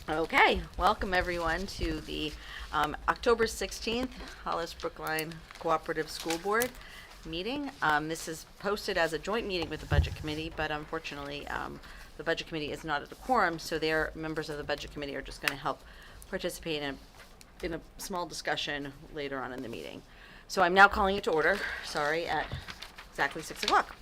Okay, welcome everyone to the October 16th Hollis Brookline Cooperative School Board meeting. This is posted as a joint meeting with the Budget Committee, but unfortunately the Budget Committee is not at a quorum, so their members of the Budget Committee are just going to help participate in a small discussion later on in the meeting. So I'm now calling it to order, at exactly 6 o'clock.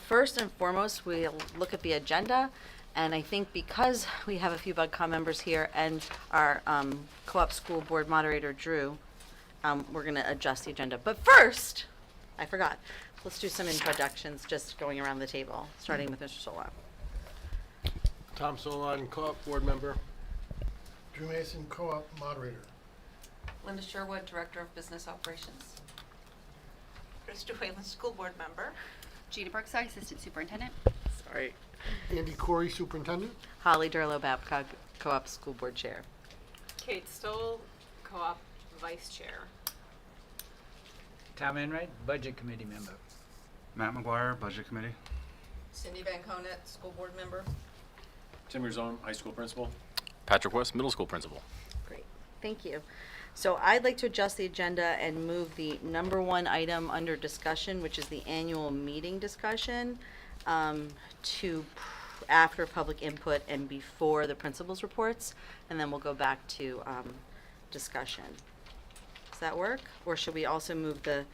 First and foremost, we'll look at the agenda. And I think because we have a few BudCom members here and our co-op school board moderator, Drew, we're going to adjust the agenda. But first, I forgot. Let's do some introductions, just going around the table, starting with Mr. Solon. Tom Solon, co-op board member. Drew Mason, co-op moderator. Linda Sherwood, Director of Business Operations. Krista Whalen, School Board Member. Gina Brookside, Assistant Superintendent. Sorry. Andy Corey, superintendent. Holly Durlow Babcock, co-op school board chair. Kate Stoll, Co-op Vice Chair. Tom Enright, Budget Committee member. Matt McGuire, Budget Committee. Cindy Van Conet, School Board Member. Tim Rizzone, high school principal. Patrick West, middle school principal. Great, thank you. So I'd like to adjust the agenda and move the number one item under discussion, which is the annual meeting discussion, to after public input and before the principal's reports, and then we'll go back to discussion. Does that work? Or should we also move the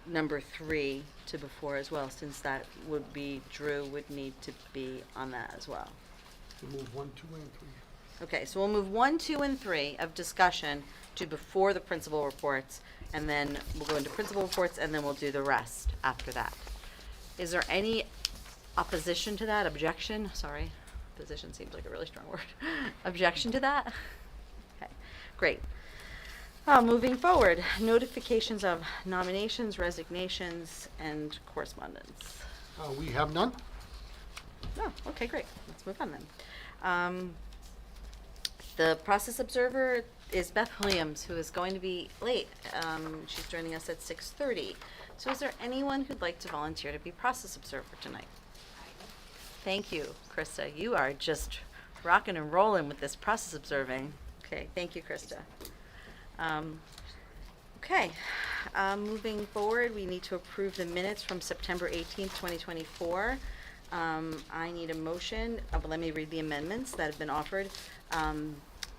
number 3 to before as well, since that would be, Drew would need to be on that as well? We'll move 1, 2, and 3. Okay, so we'll move 1, 2, and 3 of discussion to before the principal reports, and then we'll go into principal reports, and then we'll do the rest after that. Is there any opposition to that? Objection? Sorry. Opposition seems like a really strong word. Objection to that? Okay, great. Moving forward, notifications of nominations, resignations, and correspondence. We have none. Oh, okay, great. Let's move on then. The process observer is Beth Williams, who is going to be late. She's joining us at 6:30. So is there anyone who'd like to volunteer to be process observer tonight? Thank you, Krista. You are just rocking and rolling with this process observing. Okay, thank you, Krista. Moving forward, we need to approve the minutes from September 18th, 2024. I need a motion. Let me read the amendments that have been offered.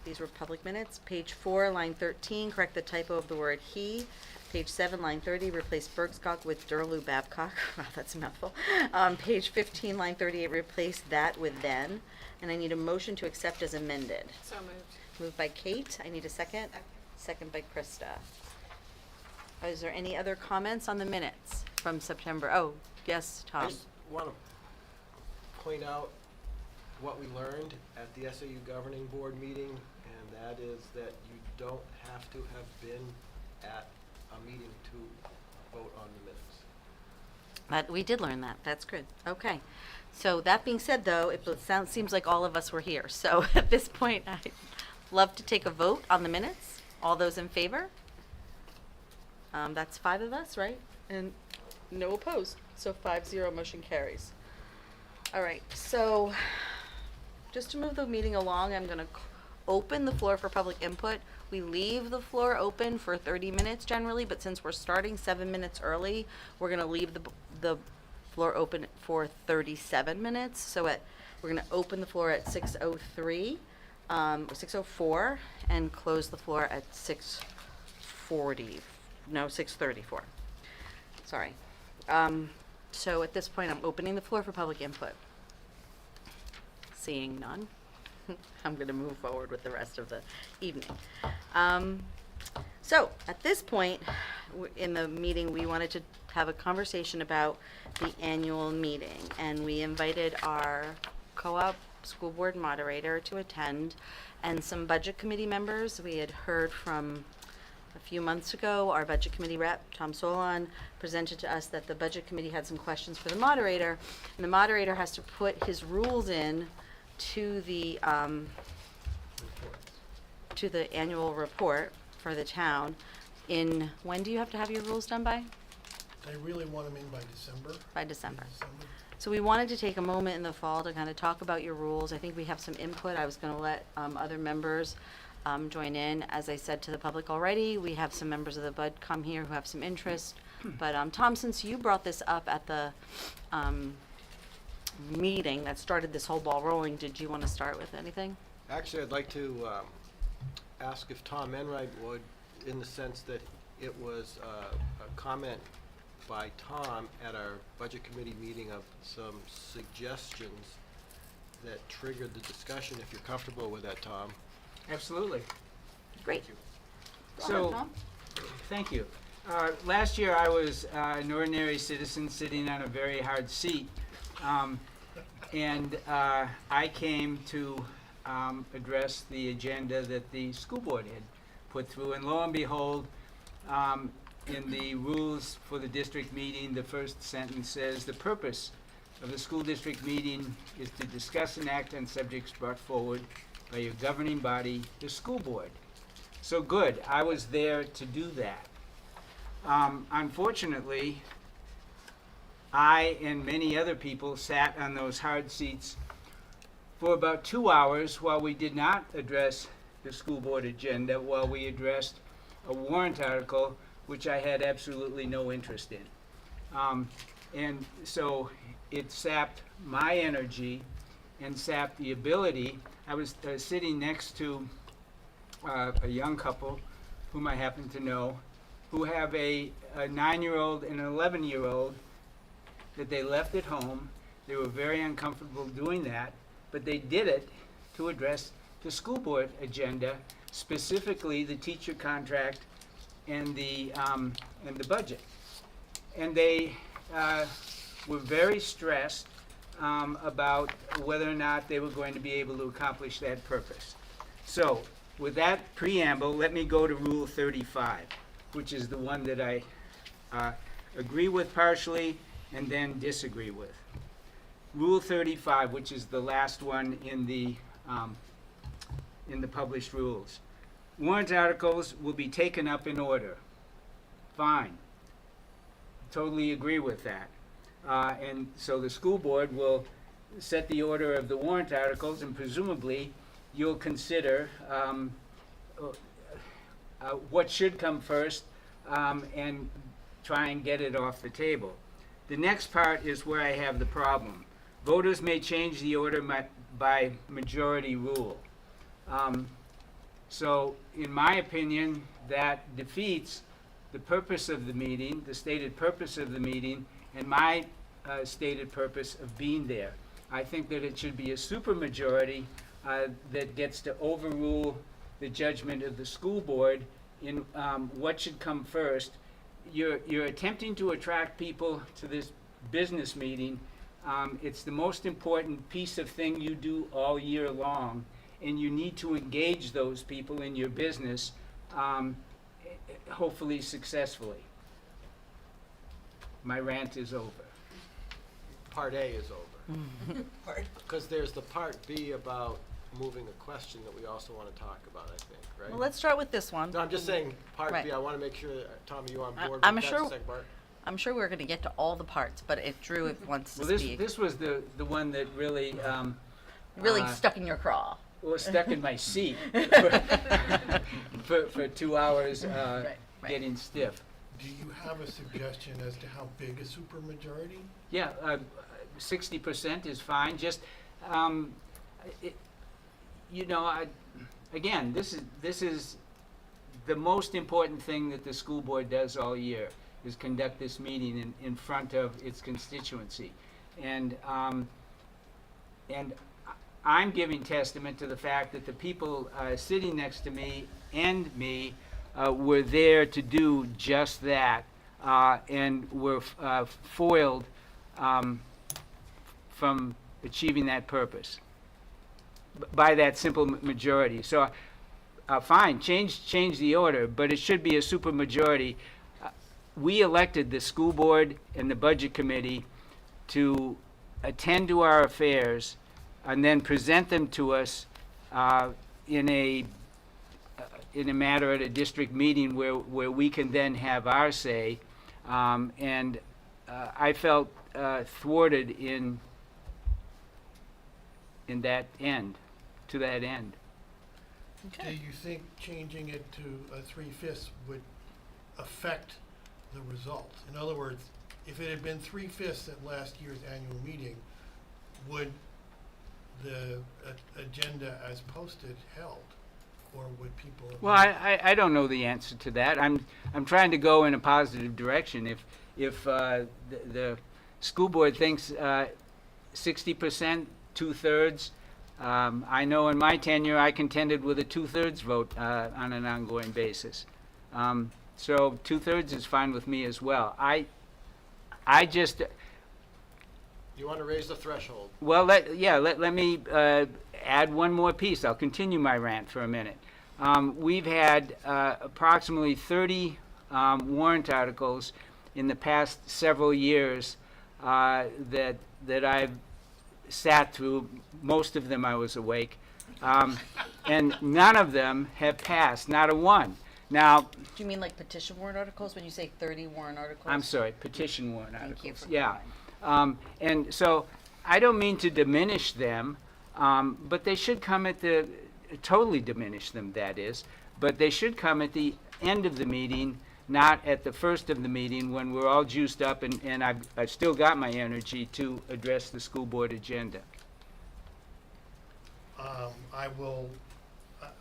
These were public minutes. Page 4, line 13, correct the typo of the word he. Page 7, line 30, replace Bergskog with Durlow Babcock. Wow, that's a mouthful. Page 15, line 38, replace that with then. And I need a motion to accept as amended. So moved. Moved by Kate. I need a second. Second by Krista. Is there any other comments on the minutes from September? Oh, yes, I Tom. just want to point out what we learned at the SAU Governing Board meeting, and that is that you don't have to have been at a meeting to vote on the minutes. We did learn that. That's good. Okay. So that being said, though, it seems like all of us were here. So at this point, I'd love to take a vote on the minutes. All those in favor? That's 5 of us, right? And no opposed. So 5-0, motion carries. All right. So just to move the meeting along, I'm going to open the floor for public input. We leave the floor open for 30 minutes generally, but since we're starting 7 minutes early, we're going to leave the floor open for 37 minutes. So we're going to open the floor at 6:03, 6:04, and close the floor at 6:34. Sorry. So at this point, I'm opening the floor for public input. Seeing none, I'm going to move forward with the rest of the evening. So at this point in the meeting, we wanted to have a conversation about the annual meeting, and we invited our co-op school board moderator to attend and some budget committee members. We had heard from a few months ago, our budget committee rep, Tom Solon, presented to us that the budget committee had some questions for the moderator, and the moderator has to put his rules in to the annual report for the town. When do you have to have your rules done by? They really want them in by December. By December. So we wanted to take a moment in the fall to kind of talk about your rules. I think we have some input. I was going to let other members join in. As I said to the public already, we have some members of the Bud come here who have some interest. But Tom, since you brought this up at the meeting that started this whole ball rolling, did you want to start with anything? Actually, I'd like to ask if Tom Enright would, in the sense that it was a comment by Tom at our Budget Committee meeting of some suggestions that triggered the discussion, if you're comfortable with that, Tom. Absolutely. Great. Go So, ahead, Tom. thank you. Last year, I was an ordinary citizen sitting on a very hard seat. And I came to address the agenda that the school board had put through. And lo and behold, in the rules for the district meeting, the first sentence says, "The purpose of the school district meeting is to discuss and act on subjects brought forward by your governing body, the school board." So good, I was there to do that. Unfortunately, I and many other people sat on those hard seats for about 2 hours while we did not address the school board agenda, while we addressed a warrant article which I had absolutely no interest in. And so it sapped my energy and sapped the ability. I was sitting next to a young couple whom I happen to know, who have a 9-year-old and an 11-year-old that they left at home. They were very uncomfortable doing that, but they did it to address the school board agenda, specifically the teacher contract and the budget. And they were very stressed about whether or not they were going to be able to accomplish that purpose. So, with that preamble, let me go to Rule 35, which is the one that I agree with partially and then disagree with. Rule 35, which is the last one in the published rules. Warrant articles will be taken up in order. Fine. Totally agree with that. And so the school board will set the order of the warrant articles, and presumably you'll consider what should come first and try and get it off the table. The next part is where I have the problem. Voters may change the order by majority rule. So, in my opinion, that defeats the purpose of the meeting, the stated purpose of the meeting, and my stated purpose of being there. I think that it should be a supermajority that gets to overrule the judgment of the school board in what should come first. You're attempting to attract people to this business meeting. It's the most important piece of thing you do all year long, and you need to engage those people in your business, hopefully successfully. My rant is over. Part A is over. Because there's the Part B about moving a question that we also want to talk about, I think, right? Well, let's start with this one. No, I'm just saying, Part Right. B, I want to make sure that, Tom, are you on board I'm with that sure- second part? I'm sure we're going to get to all the parts, but if Drew wants to Well, speak, this was the one that really really stuck in your craw. was stuck in my seat for 2 hours Right. getting stiff. Do you have a suggestion as to how big a supermajority? Yeah, 60% is fine. Just, again, this is the most important thing that the school board does all year, is conduct this meeting in front of its constituency. And I'm giving testament to the fact that the people sitting next to me and me were there to do just that, and were foiled from achieving that purpose by that simple majority. So, fine, change the order, but it should be a supermajority. We elected the school board and the budget committee to attend to our affairs and then present them to us in a matter at a district meeting where we can then have our say. I felt thwarted in that end, to that end. Do you think changing it to a 3/5 would affect the result? In other words, if it had been 3/5 at last year's annual meeting, would the agenda as posted held, or would people? Well, I don't know the answer to that. I'm trying to go in a positive direction. If the school board thinks 60%, 2/3, I know in my tenure I contended with a 2/3 vote on an ongoing basis. So 2/3 is fine with me as well. I just, You want to raise the threshold? well, let me add one more piece. I'll continue my rant for a minute. We've had approximately 30 warrant articles in the past several years that I've sat through. Most of them I was awake, and none of them have passed, not a one. Now, Do you mean like petition warrant articles when you say 30 warrant articles? I'm sorry, petition warrant Thank articles. you for Yeah. And so I don't mean to diminish them, but they should come at the, totally diminish them, that is, but they should come at the end of the meeting, not at the first of the meeting when we're all juiced up and I've still got my energy to address the school board agenda.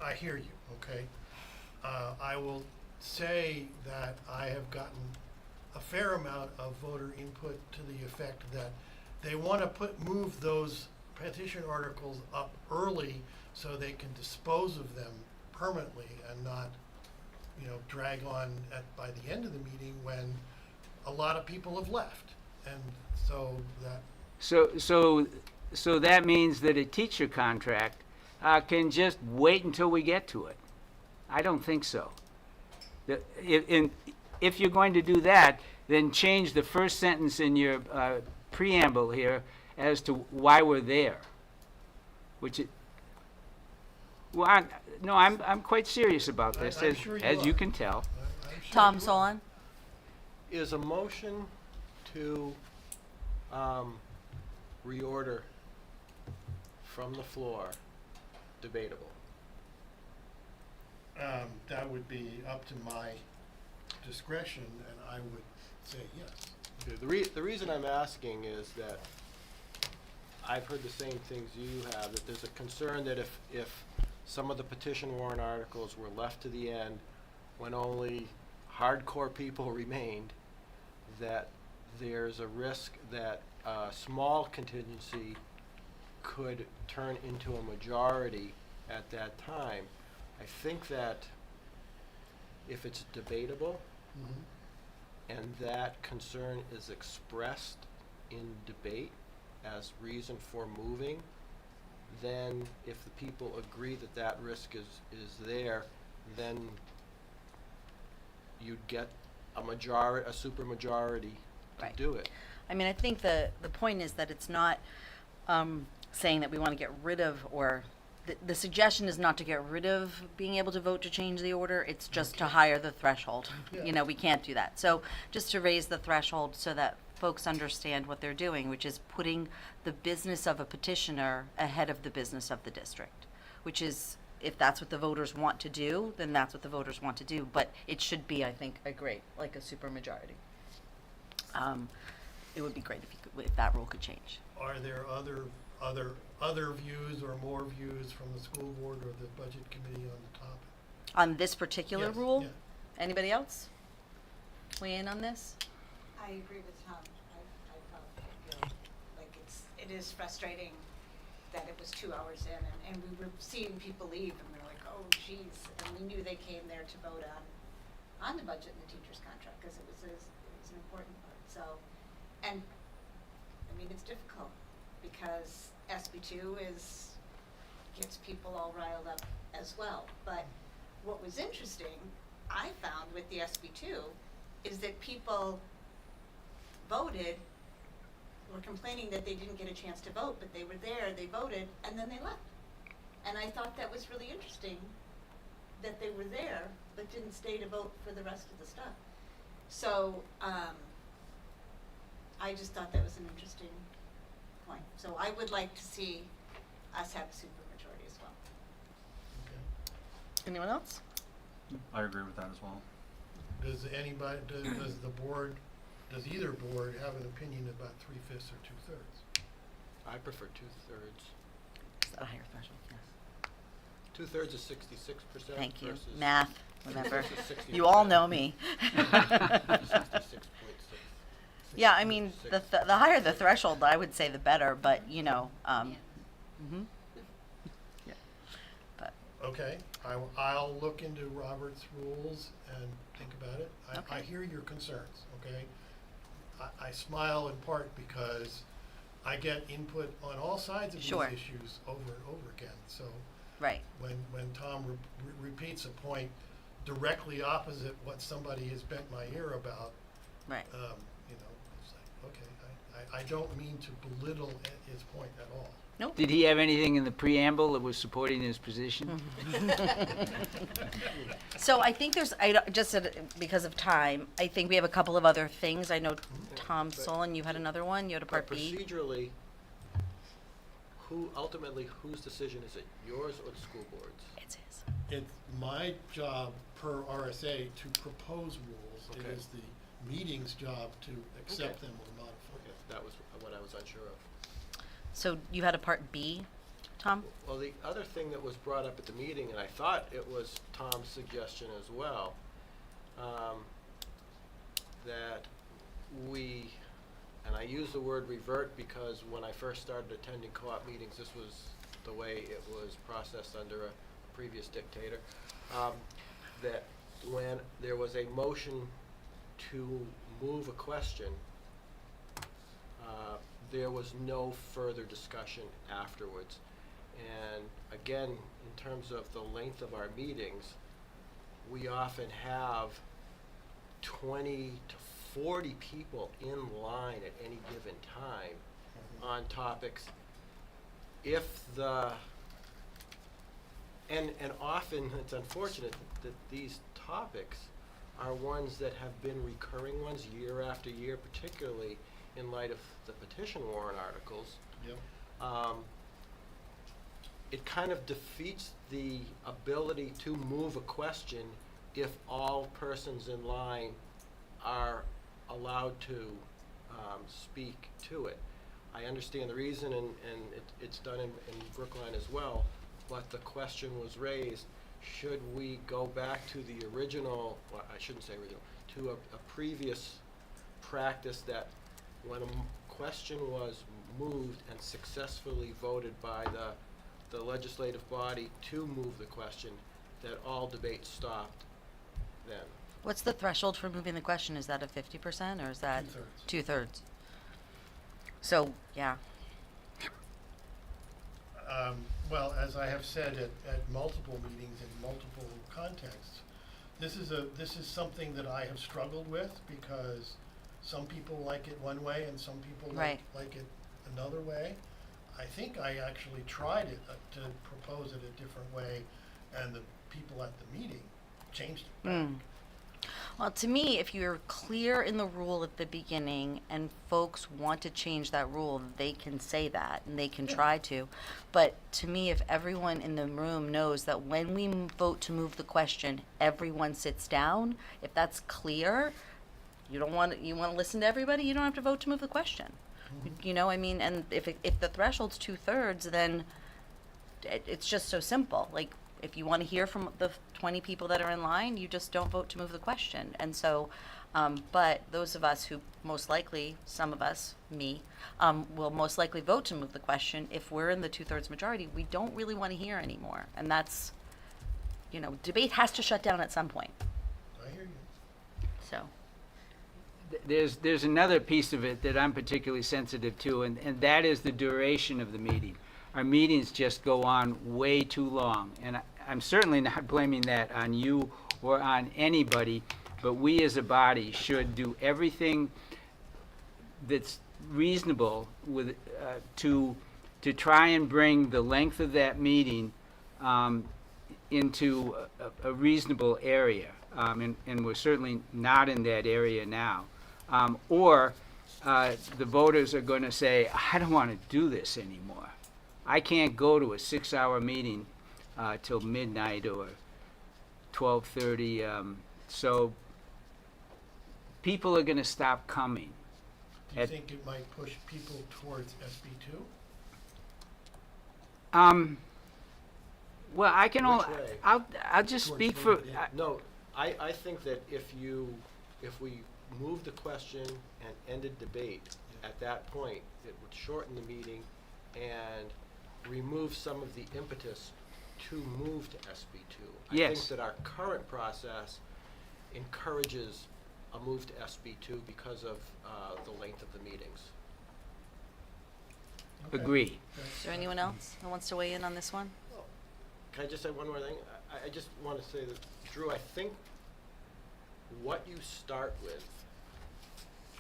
I hear you, okay? I will say that I have gotten a fair amount of voter input to the effect that they want to move those petition articles up early so they can dispose of them permanently and not, drag on by the end of the meeting when a lot of people have left. And so that, So that means that a teacher contract can just wait until we get to it. I don't think so. If you're going to do that, then change the first sentence in your preamble here as to why we're there. I'm quite serious about this, I'm sure you as you are. can tell. I'm sure Tom you will. Solon? Is a motion to reorder from the floor debatable? That would be up to my discretion, and I would say yes. The reason I'm asking is that I've heard the same things you have, that there's a concern that if some of the petition warrant articles were left to the end when only hardcore people remained, that there's a risk that a small contingency could turn into a majority at that time. I think that if it's debatable and that concern is expressed in debate as reason for moving, then if the people agree that that risk is there, then you'd get a super majority to Right. do it. I mean, I think the point is that it's not saying that we want to get rid of, or the suggestion is not to get rid of being able to vote to change the order. It's just to higher the threshold. Yeah. We can't do that. So just to raise the threshold so that folks understand what they're doing, which is putting the business of a petitioner ahead of the business of the district, which is, if that's what the voters want to do, then that's what the voters want to do. But it should be, I think, a supermajority. It would be great if that rule could change. Are there other views or more views from the school board or the budget committee on the topic? On this particular Yes, rule? yeah. Anybody else weigh in on this? I agree with Tom. I feel like it is frustrating that it was 2 hours in and we were seeing people leave and we were like, oh geez, and we knew they came there to vote on the budget and the teacher's contract because it was an important part. So, and I mean, it's difficult because SB2 gets people all riled up as well. But what was interesting, I found with the SB2, is that people voted, were complaining that they didn't get a chance to vote, but they were there, they voted, and then they left. And I thought that was really interesting that they were there, but didn't stay to vote for the rest of the stuff. So, I just thought that was an interesting point. So I would like to see us have a supermajority as well. Okay. Anyone else? I agree with that as well. Does anybody, does the board, does either board have an opinion about 3/5 or 2/3? I prefer 2/3. Is that a higher threshold? Yes. 2/3 is 66%. Thank you. versus- Math, remember? versus 60%. You all know me. 66.6. Yeah, I mean, the higher the threshold, I would say the better, but, you know, Yeah. mhm. Yeah. But, Okay, I'll look into Robert's rules and think about it. I Okay. hear your concerns, okay? I smile in part because I get input on all sides of these Sure. issues over and over again. So right, when Tom repeats a point directly opposite what somebody has bent my ear about, right. you know, it's like, okay, I don't mean to belittle his point at all. Nope. Did he have anything in the preamble that was supporting his position? So I think because of time, I think we have a couple of other things. I know Tom But- Solon, you had another one, you had a part But B. procedurally, ultimately, whose decision is it? Yours or the school board's? It's his. It's my job per RSA to propose rules. It Okay. is the meeting's job to accept Okay. them or modify Okay, them. that was what I was unsure of. So you had a part B, Tom? Well, the other thing that was brought up at the meeting, and I thought it was Tom's suggestion as well, that we, and I use the word revert because when I first started attending co-op meetings, this was the way it was processed under a previous dictator, that when there was a motion to move a question, there was no further discussion afterwards. And again, in terms of the length of our meetings, we often have 20 to 40 people in line at any given time on topics. If and often it's unfortunate that these topics are ones that have been recurring ones year after year, particularly in light of the petition warrant articles. Yep. It kind of defeats the ability to move a question if all persons in line are allowed to speak to it. I understand the reason, and it's done in Brookline as well, but the question was raised, should we go back to the original, well, I shouldn't say original, to a previous practice that when a question was moved and successfully voted by the legislative body to move the question, that all debate stopped then. What's the threshold for moving the question? Is that a 50% or is that 2/3. 2/3? So, yeah. Well, as I have said at multiple meetings in multiple contexts, this is something that I have struggled with because some people like it one way and some people Right. like it another way. I think I actually tried it to propose it a different way, and the people at the meeting changed it back. Well, to me, if you're clear in the rule at the beginning and folks want to change that rule, they can say that and they can try to. But to me, if everyone in the room knows that when we vote to move the question, everyone sits down, if that's clear, you want to listen to everybody, you don't have to vote to move the question. You know, I mean, and if the threshold's 2/3, then it's just so simple. Like, if you want to hear from the 20 people that are in line, you just don't vote to move the question. And so, but those of us who most likely, some of us, me, will most likely vote to move the question, if we're in the 2/3 majority, we don't really want to hear anymore. And that's, you know, debate has to shut down at some point. I hear you. So, There's another piece of it that I'm particularly sensitive to, and that is the duration of the meeting. Our meetings just go on way too long, and I'm certainly not blaming that on you or on anybody, but we as a body should do everything that's reasonable with to try and bring the length of that meeting into a reasonable area, and we're certainly not in that area now. Or the voters are going to say, I don't want to do this anymore. I can't go to a 6-hour meeting till midnight or 12:30. So people are going to stop coming. Do you At- think it might push people towards SB2? Well, I can Which only, way? I'll just Towards speak for, voting, yeah. No, I think that if we move the question and ended debate, at that point, it would shorten the meeting and remove some of the impetus to move to SB2. I Yes. think that our current process encourages a move to SB2 because of the length of the meetings. Okay. agree. Is there anyone else who wants to weigh in on this one? Can I just say one more thing? I just want to say that, Drew, I think what you start with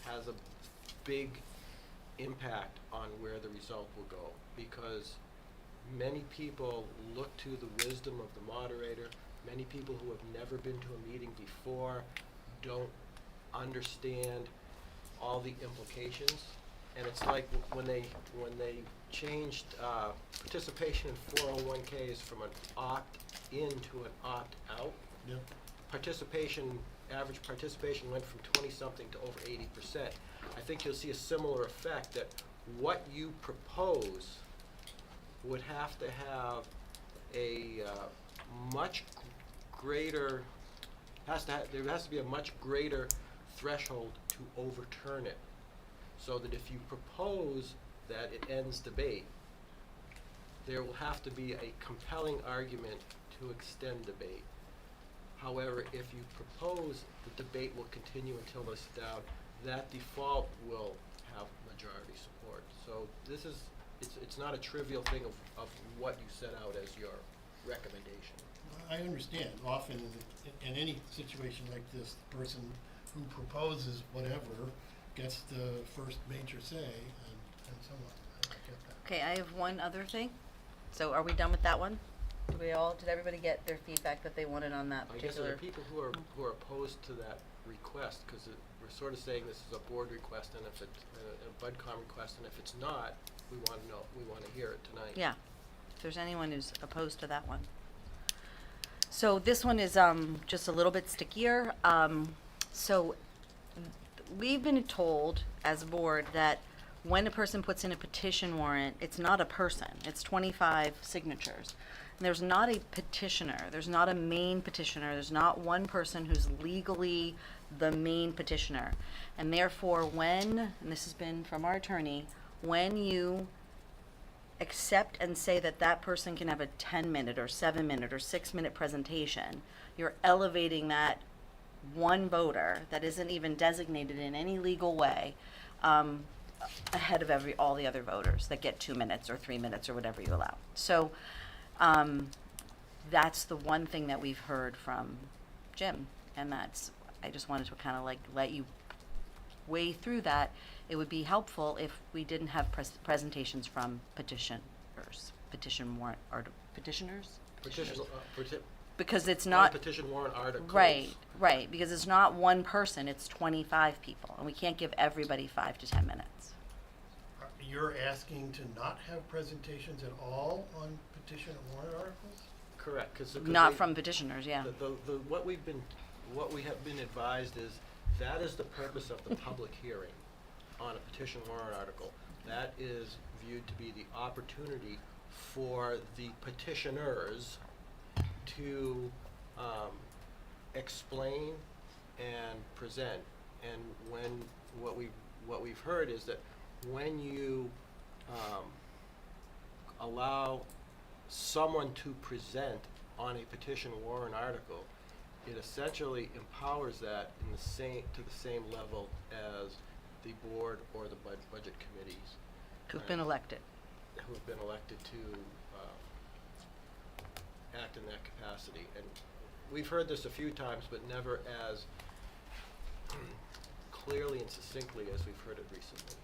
has a big impact on where the result will go, because many people look to the wisdom of the moderator. Many people who have never been to a meeting before don't understand all the implications. And it's like when they changed participation in 401ks from an opt-in to an opt-out. Yep. Average participation went from 20-something to over 80%. I think you'll see a similar effect, that what you propose would have to have a much greater, there has to be a much greater threshold to overturn it. So that if you propose that it ends debate, there will have to be a compelling argument to extend debate. However, if you propose the debate will continue until it's down, that default will have majority support. So this is, it's not a trivial thing of what you set out as your recommendation. I understand. Often in any situation like this, the person who proposes whatever gets the first major say, and so on. I get that. Okay, I have one other thing. So are we done with that one? Did everybody get their feedback that they wanted on that I guess there particular? are people who are opposed to that request, because we're sort of saying this is a board request, and if it's a BudCom request, and if it's not, we want to know, we want to hear it tonight. Yeah, if there's anyone who's opposed to that one. So this one is just a little bit stickier. So we've been told as a board that when a person puts in a petition warrant, it's not a person, it's 25 signatures. And there's not a petitioner, there's not a main petitioner, there's not one person who's legally the main petitioner. And therefore when, and this has been from our attorney, when you accept and say that that person can have a 10-minute or 7-minute or 6-minute presentation, you're elevating that one voter that isn't even designated in any legal way ahead of all the other voters that get 2 minutes or 3 minutes or whatever you allow. So that's the one thing that we've heard from Jim, and I just wanted to kind of like let you weigh through that. It would be helpful if we didn't have presentations from petitioners, petitioners? Because it's not. Petition warrant articles. Right, because it's not one person, it's 25 people, and we can't give everybody 5 to 10 minutes. You're asking to not have presentations at all on petition and warrant articles? Correct, because Not from petitioners, yeah. What we have been advised is that is the purpose of the public hearing on a petition warrant article. That is viewed to be the opportunity for the petitioners to explain and present. And what we've heard is that when you allow someone to present on a petition warrant article, it essentially empowers that to the same level as the board or the budget committees Who've been elected. who have been elected to act in that capacity. And we've heard this a few times, but never as clearly and succinctly as we've heard it recently.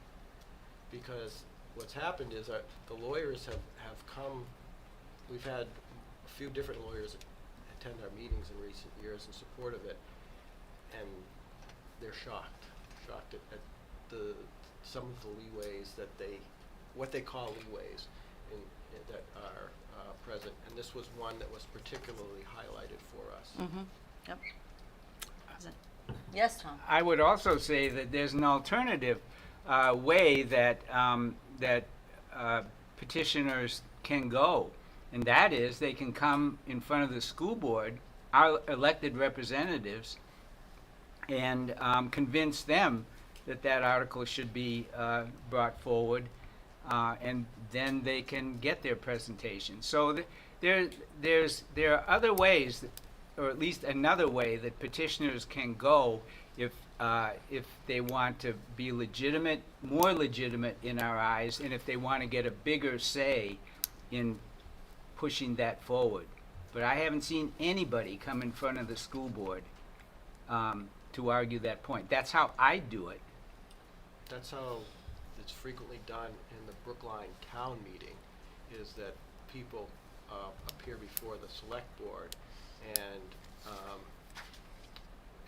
Because what's happened is the lawyers have come, we've had a few different lawyers attend our meetings in recent years in support of it, and they're shocked at the some of the leeways that what they call leeways that are present, and this was one that was particularly highlighted for us. Mm-hmm, yep. Is it- Yes, Tom? I would also say that there's an alternative way that petitioners can go, and that is they can come in front of the school board, our elected representatives, and convince them that that article should be brought forward, and then they can get their presentation. So there are other ways, or at least another way that petitioners can go if they want to be legitimate, more legitimate in our eyes, and if they want to get a bigger say in pushing that forward. But I haven't seen anybody come in front of the school board to argue that point. That's how I do it. That's how it's frequently done in the Brookline Town Meeting, is that people appear before the select board and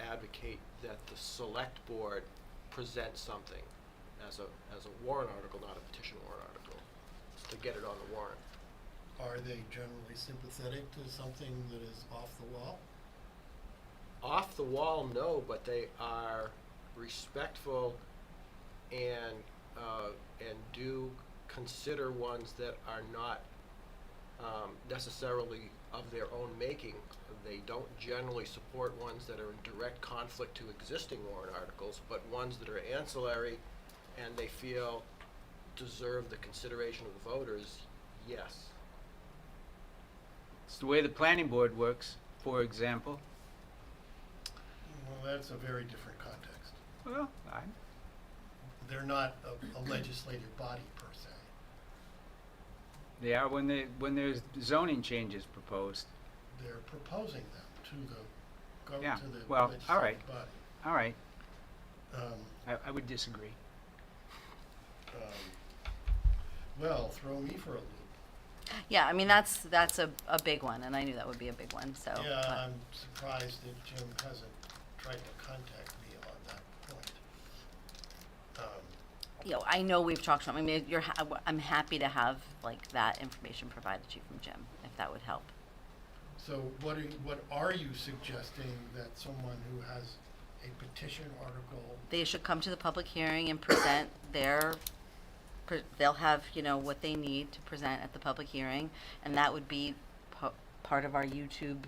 advocate that the select board present something as a warrant article, not a petition warrant article, to get it on the warrant. Are they generally sympathetic to something that is off the wall? Off the wall, no, but they are respectful and do consider ones that are not necessarily of their own making. They don't generally support ones that are in direct conflict to existing warrant articles, but ones that are ancillary and they feel deserve the consideration of the voters, yes. It's the way the planning board works, for example. Well, that's a very different context. Well, They're not a legislative body per se. they are when there's zoning changes proposed. They're proposing them to the Yeah, to the well, legislative all right. body. All right, Um, I would disagree. Well, throw me for a loop. Yeah, I mean, that's a big one, and I knew that would be a big one, so. Yeah, but- I'm surprised that Jim hasn't tried to contact me on that point. You know, I know we've talked about, I mean, I'm happy to have, like, that information provided to you from Jim, if that would help. So what are you suggesting that someone who has a petition article, They should come to the public hearing and present they'll have, you know, what they need to present at the public hearing, and that would be part of our YouTube,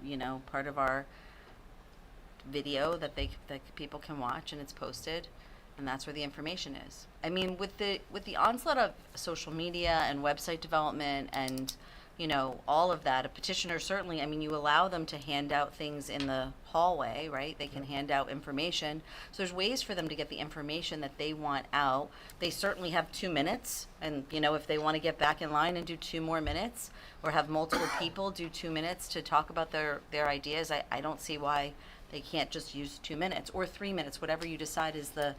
you know, part of our video that people can watch, and it's posted, and that's where the information is. I mean, with the onslaught of social media and website development and, you know, all of that, a petitioner certainly, I mean, you allow them to hand out things in the hallway, right? They can hand out information. So there's ways for them to get the information that they want out. They certainly have 2 minutes, and, you know, if they want to get back in line and do 2 more minutes, or have multiple people do 2 minutes to talk about their ideas, I don't see why they can't just use 2 minutes, or 3 minutes, whatever you decide is the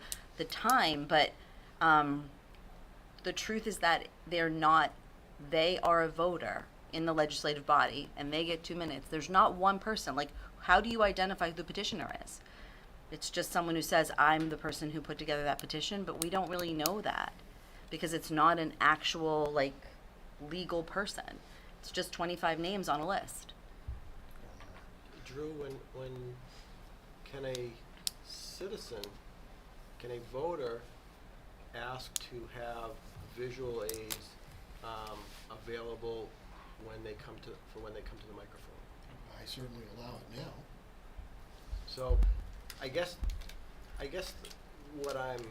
time. But the truth is that they are a voter in the legislative body, and they get 2 minutes. There's not one person. Like, how do you identify who the petitioner is? It's just someone who says, I'm the person who put together that petition, but we don't really know that because it's not an actual, like, legal person. It's just 25 names on a list. Drew, when can a citizen, can a voter ask to have visual aids available when they come to the microphone? I certainly allow it now. So, I guess what I'm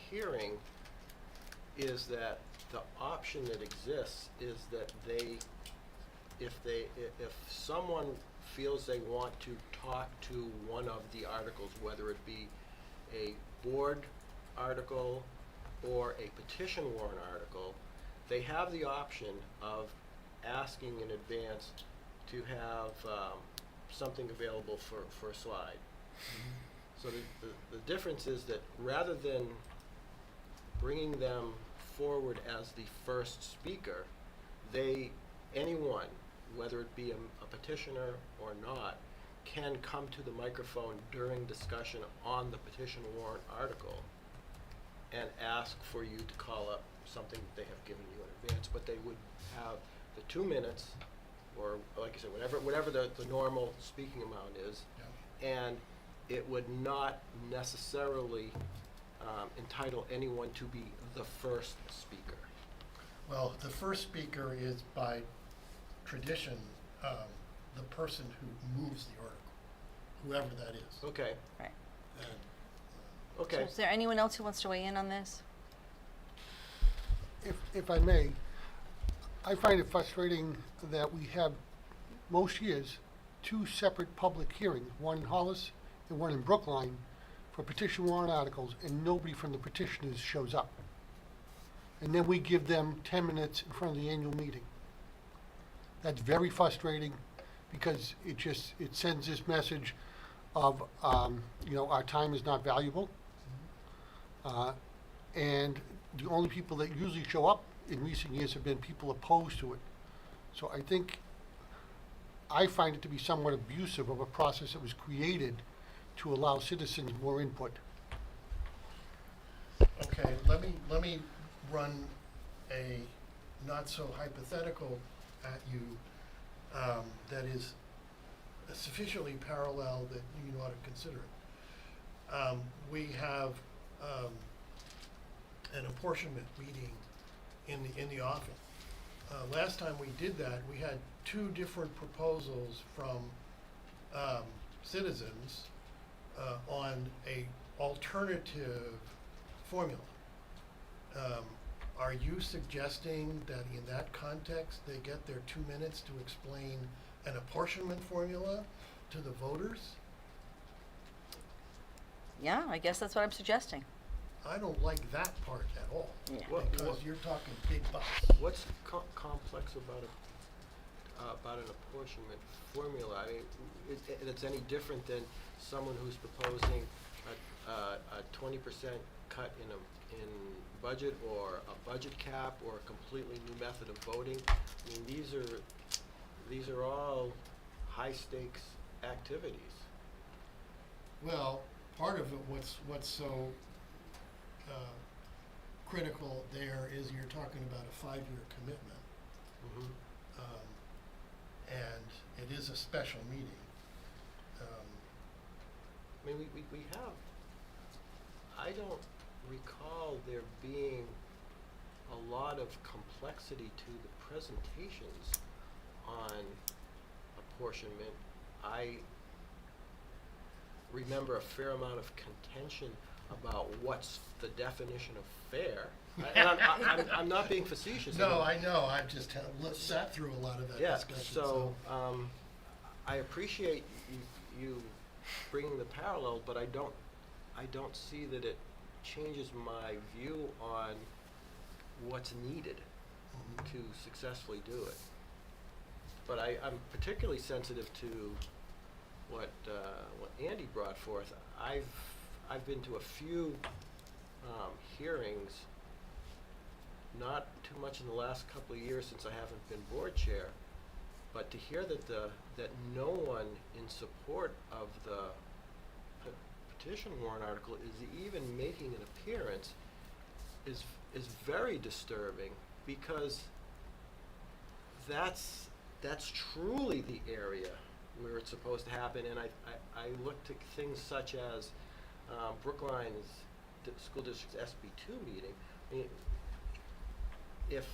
hearing is that the option that exists is that if someone feels they want to talk to one of the articles, whether it be a board article or a petition warrant article, they have the option of asking in advance to have something available for a slide. So the difference is that rather than bringing them forward as the first speaker, anyone, whether it be a petitioner or not, can come to the microphone during discussion on the petition warrant article and ask for you to call up something that they have given you in advance, but they would have the 2 minutes, or like I said, whatever the normal speaking amount is, and it would not necessarily entitle anyone to be the first speaker. Well, the first speaker is by tradition, the person who moves the article, whoever that is. Okay, Right. And, So okay. is there anyone else who wants to weigh in on this? If I may, I find it frustrating that we have, most years, 2 separate public hearings, one in Hollis and one in Brookline, for petition warrant articles, and nobody from the petitioners shows up. And then we give them 10 minutes in front of the annual meeting. That's very frustrating, because it sends this message of, our time is not valuable. And the only people that usually show up in recent years have been people opposed to it. So I find it to be somewhat abusive of a process that was created to allow citizens more input. okay, let me run a not so hypothetical at you, that is sufficiently parallel that you ought to consider it. We have, an apportionment meeting in the office. Last time we did that, we had 2 different proposals from, citizens, on a alternative formula. Are you suggesting that in that context, they get their 2 minutes to explain an apportionment formula to the voters? Yeah, I guess that's what I'm suggesting. I don't like that part at all. Yeah. Because you're talking big bucks. What's complex about an apportionment formula? I mean, it's any different than someone who's proposing a 20% cut in budget, or a budget cap, or a completely new method of voting. I mean, these are all high stakes activities. Well, part of it, what's so critical there is you're talking about a 5-year commitment. Mm-hmm. And it is a special meeting. I mean, we have, I don't recall there being a lot of complexity to the presentations on apportionment. I remember a fair amount of contention about what's the definition of fair. And I'm not being facetious. No, I know, I've just sat through a lot of that Yeah, discussion, so, I appreciate you bringing the parallel, but I don't see that it changes my view on what's needed to successfully do it. But I'm particularly sensitive to what Andy brought forth. I've been to a few hearings, not too much in the last couple of years since I haven't been board chair, but to hear that no one in support of the petition warrant article is even making an appearance is very disturbing, because that's truly the area where it's supposed to happen. And I look to things such as Brookline's school district's SB2 meeting. I mean, if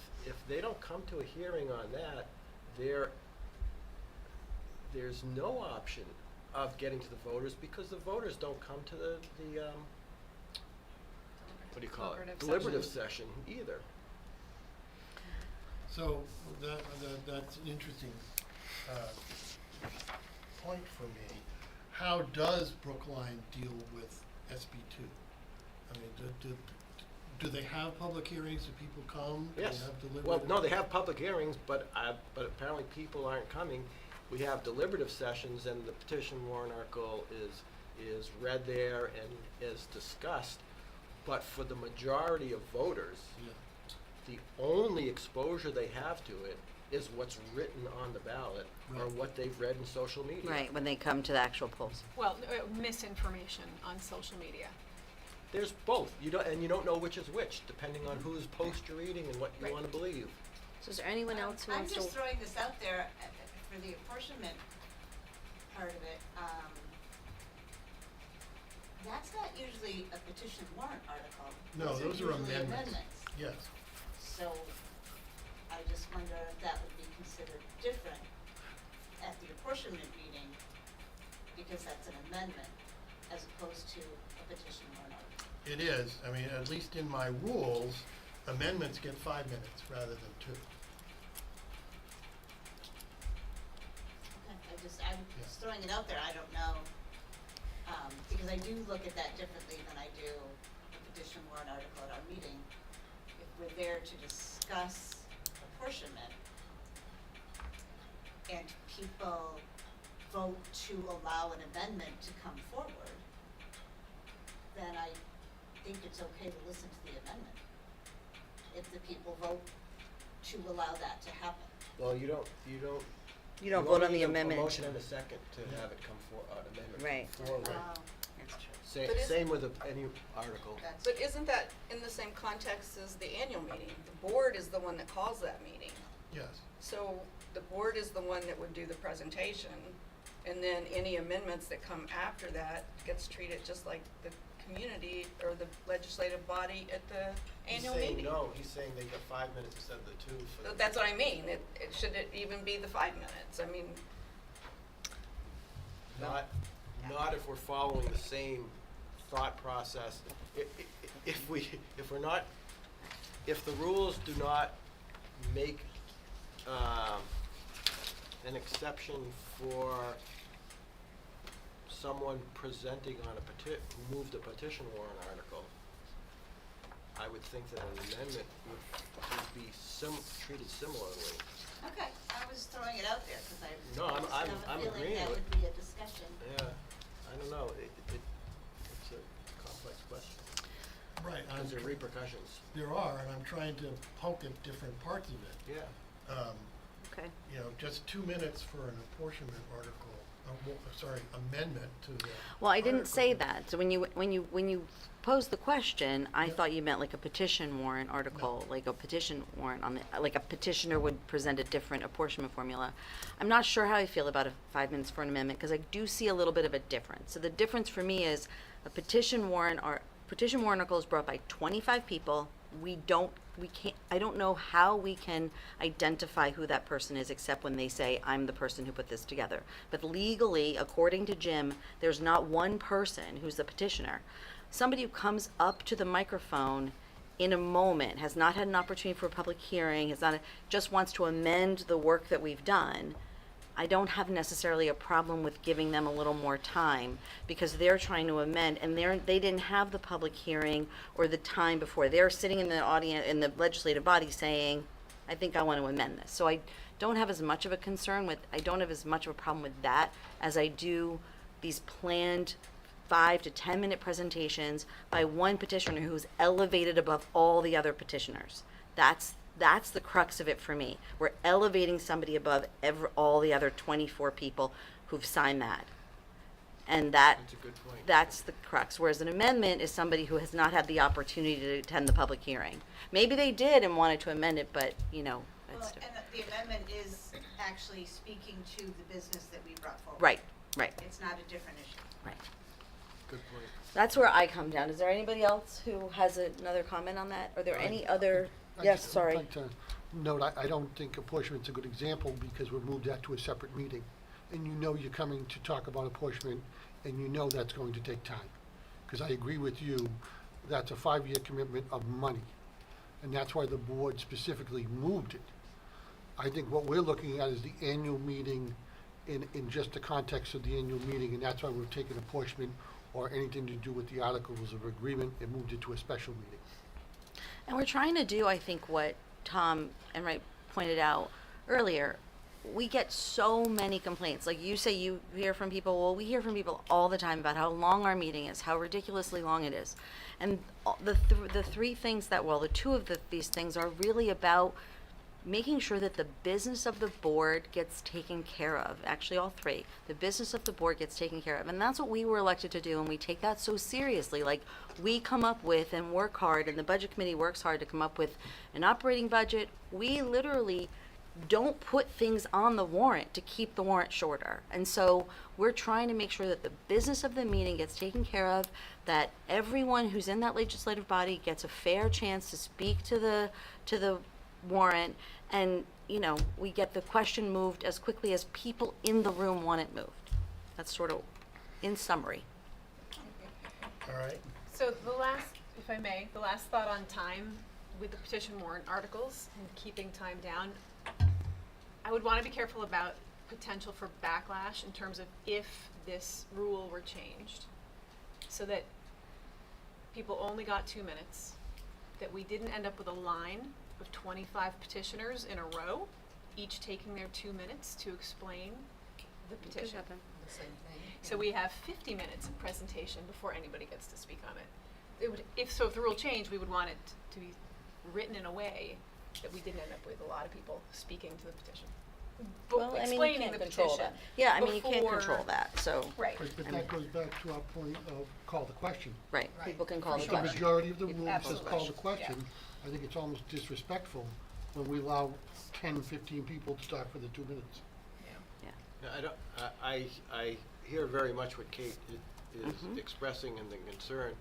they don't come to a hearing on that, there's no option of getting to the voters, because the voters don't come to the what do you call it? Deliberative session either. So that's an interesting point for me. How does Brookline deal with SB2? I mean, do they have public hearings? Do people come? Do Yes. they have deliberative? Well, no, they have public hearings, but apparently people aren't coming. We have deliberative sessions, and the petition warrant article is read there and is discussed. But for the majority of voters, Yeah. the only exposure they have to it is what's written on the ballot, or Right. what they've read in social media. Right, when they come to the actual polls. Well, misinformation on social media. There's both. You don't know which is which, depending on whose post you're reading and what you Right. wanna believe. So is there anyone else who I'm wants to? just throwing this out there for the apportionment part of it. That's not usually a petition warrant article. No, those are usually amendments. Yes. So I just wonder if that would be considered different at the apportionment meeting, because that's an amendment as opposed to a petition warrant article. It is. I mean, at least in my rules, amendments get 5 minutes rather than 2. Okay, I'm just throwing it out there, I don't know, because I do look at that differently than I do a petition warrant article at our meeting. If we're there to discuss apportionment and people vote to allow an amendment to come forward, then I think it's okay to listen to the amendment. If the people vote to allow that to happen. Well, you don't You don't vote on only the need amendment. a motion and a second to have it come an amendment Right. forward. That's true. But is- Same with any article. That's. But isn't that in the same context as the annual meeting? The board is the one that calls that meeting. Yes. So the board is the one that would do the presentation, and then any amendments that come after that gets treated just like the community or the legislative body at the annual meeting. He's saying they get 5 minutes instead of the 2 for. So that's what I mean. Should it even be the 5 minutes? I mean, Not if we're following the same thought process. If the rules do not make, an exception for someone presenting on who moved a petition warrant article, I would think that an amendment would be treated similarly. Okay, I was throwing it out there because I No, just I'm have a feeling agreeing that with- would be a discussion. Yeah, I don't know, it's a complex question, Right. because there are repercussions, There are, and I'm trying to poke at different parts of it. yeah. Okay. You know, just 2 minutes for an apportionment article, amendment to the. Well, I didn't say article. that. So when you posed the question, I thought you meant like a petition warrant article, like a petition warrant on the, like a petitioner would present a different apportionment formula. I'm not sure how I feel about 5 minutes for an amendment, because I do see a little bit of a difference. So the difference for me is a petition warrant article is brought by 25 people. I don't know how we can identify who that person is except when they say, I'm the person who put this together. But legally, according to Jim, there's not one person who's the petitioner. Somebody who comes up to the microphone in a moment, has not had an opportunity for a public hearing, just wants to amend the work that we've done, I don't have necessarily a problem with giving them a little more time, because they're trying to amend, and they didn't have the public hearing or the time before. They're sitting in the audience, in the legislative body saying, I think I want to amend this. So I don't have as much of a problem with that as I do these planned 5 to 10 minute presentations by one petitioner who's elevated above all the other petitioners. That's the crux of it for me. We're elevating somebody above all the other 24 people who've signed that. And That's a good point. that's the crux. Whereas an amendment is somebody who has not had the opportunity to attend the public hearing. Maybe they did and wanted to amend it, but, that's Well, different. and the amendment is actually speaking to the business that we brought forward. Right. It's not a different issue. Right. Good point. That's where I come down. Is there anybody else who has another comment on that? Are there any other? Yes, sorry. I'd like to note, I don't think apportionment's a good example because we've moved that to a separate meeting. And you know you're coming to talk about apportionment, and you know that's going to take time. Because I agree with you, that's a 5-year commitment of money. And that's why the board specifically moved it. I think what we're looking at is the annual meeting in just the context of the annual meeting, and that's why we've taken apportionment or anything to do with the articles of agreement and moved it to a special meeting. And we're trying to do, I think, what Tom Enright pointed out earlier. We get so many complaints. Like you say, you hear from people. Well, we hear from people all the time about how long our meeting is, how ridiculously long it is. And the two of these things are really about making sure that the business of the board gets taken care of, actually all three, the business of the board gets taken care of. And that's what we were elected to do, and we take that so seriously. Like, we come up with and work hard, and the budget committee works hard to come up with an operating budget. We literally don't put things on the warrant to keep the warrant shorter. And so we're trying to make sure that the business of the meeting gets taken care of, that everyone who's in that legislative body gets a fair chance to speak to the warrant, and, you know, we get the question moved as quickly as people in the room want it moved. That's sort of in summary. All right. So the last, if I may, the last thought on time with the petition warrant articles and keeping time down, I would want to be careful about potential for backlash in terms of if this rule were changed, so that people only got 2 minutes, that we didn't end up with a line of 25 petitioners in a row, each taking their 2 minutes to explain the petition. The same thing. So we have 50 minutes of presentation before anybody gets to speak on it. It would, if the rule changed, we would want it to be written in a way that we didn't end up with a lot of people speaking to the petition. Well, I mean, you Explaining can't the control petition. that. Yeah, I mean, you can't before- control that, so. Right. But I that goes back to our point of call the question. Right, Right. people can call the If the question. majority of the It room says absolutely call the should, question, I think it's almost disrespectful when we allow 10, 15 people to talk for the 2 minutes. Yeah. No, I hear very much what Kate is Mhm. expressing and the concern.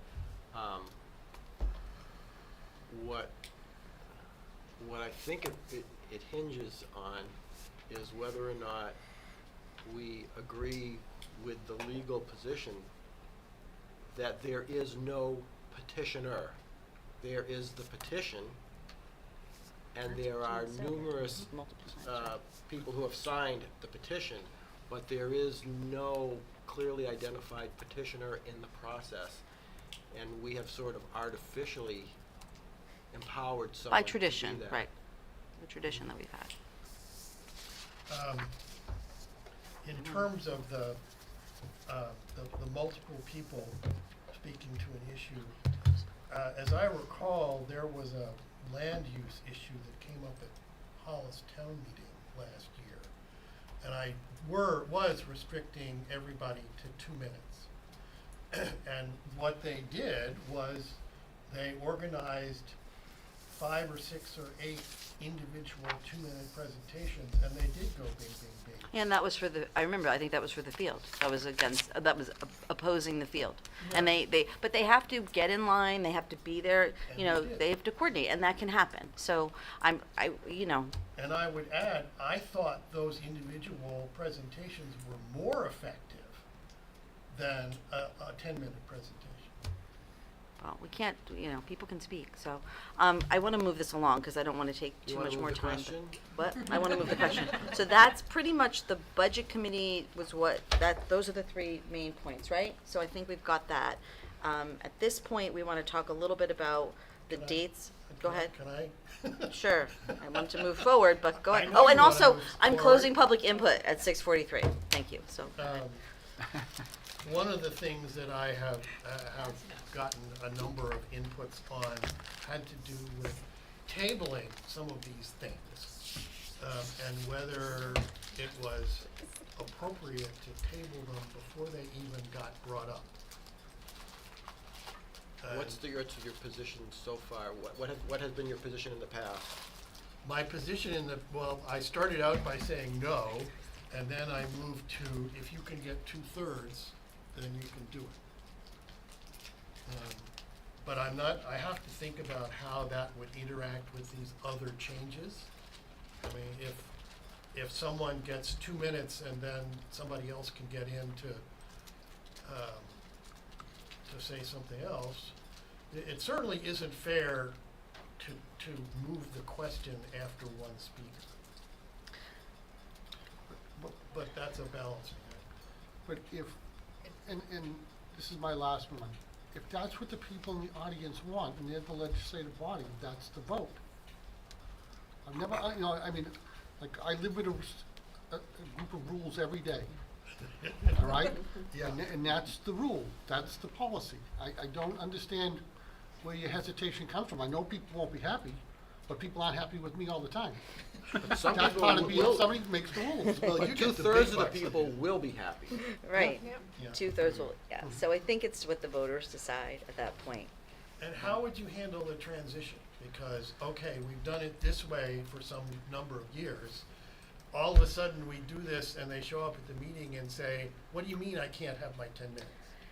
What I think it hinges on is whether or not we agree with the legal position that there is no petitioner. There is the petition, and there are numerous Multiple signs, right. people who have signed the petition, but there is no clearly identified petitioner in the process. And we have sort of artificially empowered someone By to do tradition, that. right, the tradition that we've had. In terms of the multiple people speaking to an issue, as I recall, there was a land use issue that came up at Hollis Town Meeting last year. And I was restricting everybody to 2 minutes. And what they did was they organized 5 or 6 or 8 individual 2-minute presentations, and they did go big, big, big. And that was for I think that was for the field. That was opposing the field. And but they have to get in line, they have to be there, And you know, they did. they have to coordinate, and that can happen. So you know, And I would add, I thought those individual presentations were more effective than a 10-minute presentation. well, we can't, you know, people can speak. So I want to move this along because I don't want to take You too wanna much move more the time. question? What? I want to move the question. So that's pretty much the budget committee was those are the 3 main points, right? So I think we've got that. At this point, we want to talk a little bit about the Can I- dates. Go ahead. Can I? Sure. I want to move forward, but go I ahead. know Oh, and you wanna also, move I'm forward. closing public input at 6:43. Thank you. So, One of the things that I have gotten a number of inputs on had to do with tabling some of these things, and whether it was appropriate to table them before they even got brought up. What's your position so far? What has been your position in the past? My position I started out by saying no, and then I moved to, if you can get 2/3, then you can do it. But I have to think about how that would interact with these other changes. I mean, if someone gets 2 minutes and then somebody else can get in to say something else, it certainly isn't fair to move the question after one speaker. But that's a balancing act. But and this is my last one, if that's what the people in the audience want, and they're the legislative body, that's the vote. I've never, I mean, like, I live with a group of rules every day, all right? Yeah. And that's the rule, that's the policy. I don't understand where your hesitation comes from. I know people won't be happy, but people aren't happy with me all the time. But some That's people part of being, will, somebody makes the rules. well, you get the two-thirds big of the bucks. people will be happy. Right. Yep. Yeah. 2/3 will, yeah. So I think it's what the voters decide at that point. And how would you handle the transition? Because, okay, we've done it this way for some number of years. All of a sudden, we do this and they show up at the meeting and say, what do you mean I can't have my 10 minutes?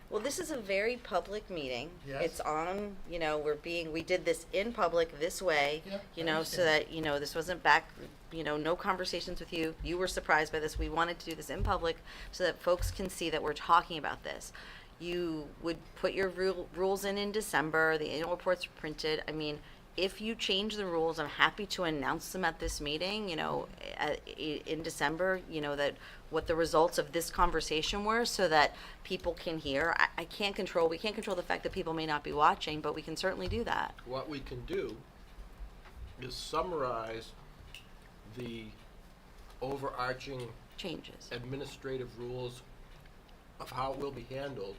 Well, this is a very public meeting. Yes. It's on, we did this in public this way, Yeah, I so understand. that, this wasn't back, no conversations with you. You were surprised by this. We wanted to do this in public so that folks can see that we're talking about this. You would put your rules in December, the annual reports are printed. I mean, if you change the rules, I'm happy to announce them at this meeting, in December, that what the results of this conversation were so that people can hear. We can't control the fact that people may not be watching, but we can certainly do that. What we can do is summarize the overarching Changes. administrative rules of how it will be handled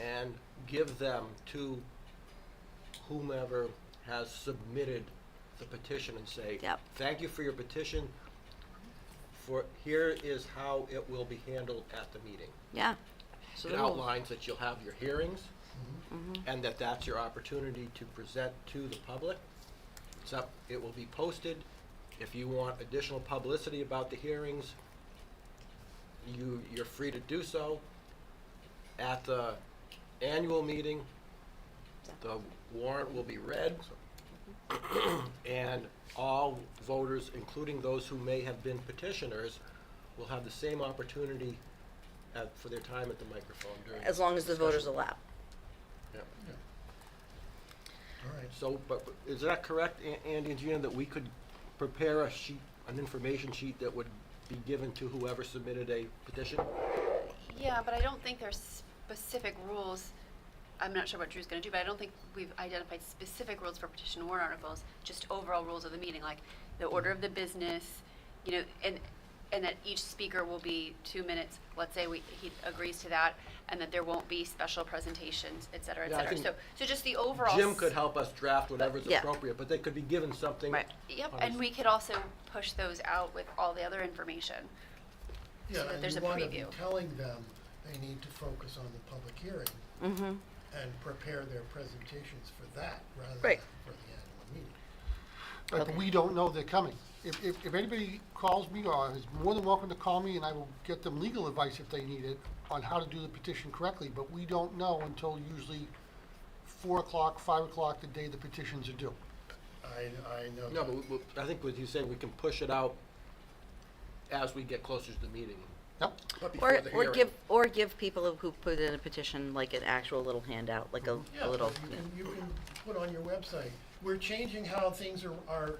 and give them to whomever has submitted the petition and say, Yep. thank you for your petition. Here is how it will be handled at the meeting. Yeah. So It the rules. outlines that you'll have your hearings Mhm. and that's your opportunity to present to the public. It will be posted. If you want additional publicity about the hearings, you're free to do so. At the annual meeting, the warrant will be read, and all voters, including those who may have been petitioners, will have the same opportunity for their time at the microphone during As long as the voters discussion. allow. Yeah. All right. So, but is that correct, Andy and Gina, that we could prepare a sheet, an information sheet that would be given to whoever submitted a petition? Yeah, but I don't think there's specific rules. I'm not sure what Drew's gonna do, but I don't think we've identified specific rules for petition warrant articles, just overall rules of the meeting, like the order of the business, and that each speaker will be 2 minutes. Let's say he agrees to that, and that there won't be special presentations, et cetera, et Yeah, I cetera. think So just the overall. Jim could help us draft whatever's Yeah. appropriate, but they could be given something. Right. Yep, on and this- we could also push those out with all the other information. Yeah, that and there's you a want to be preview. telling them they need to focus on the public hearing Mm-hmm. and prepare their presentations for that rather Right. than for the annual meeting. Right, Okay. but we don't know they're coming. If anybody calls me, or is more than welcome to call me, and I will get them legal advice if they need it on how to do the petition correctly, but we don't know until usually 4 o'clock, 5 o'clock, the day the petitions are due. I know. No, that. but I think what you said, we can push it out as we get closer to the meeting. Yep. But before the hearing. Or give people who put in a petition like an actual little handout, like a Yeah, little. you can put on your website, we're changing how things are,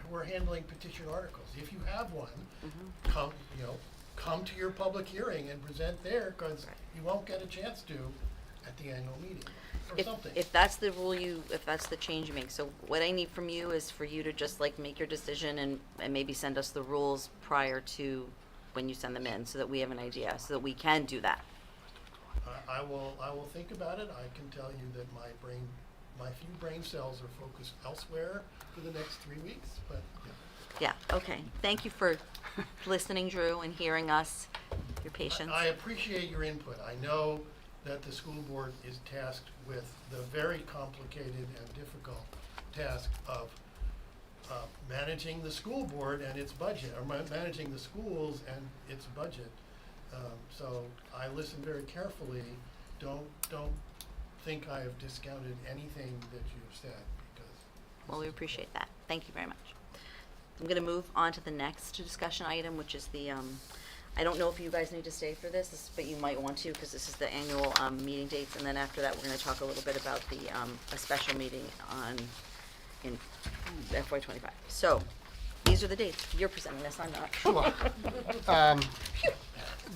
we're handling petition articles. If you have one, Mm-hmm. come to your public hearing and present there, because Right. you won't get a chance to at the annual meeting, or If, something. if that's the rule if that's the change you make, so what I need from you is for you to just like make your decision and maybe send us the rules prior to when you send them in, so that we have an idea, so that we can do that. I will think about it. I can tell you that my few brain cells are focused elsewhere for the next 3 weeks, but, yeah. Yeah, okay. Thank you for listening, Drew, and hearing us, your patience. I appreciate your input. I know that the school board is tasked with the very complicated and difficult task of managing the school board and its budget, or managing the schools and its budget. So I listen very carefully. Don't think I have discounted anything that you've said, because. Well, we appreciate that. Thank you very much. I'm gonna move on to the next discussion item, which is the, I don't know if you guys need to stay for this, but you might want to, because this is the annual, meeting dates, and then after that, we're gonna talk a little bit about the, a special meeting in FY '25. So, these are the dates. You're presenting this, I'm not. Sure.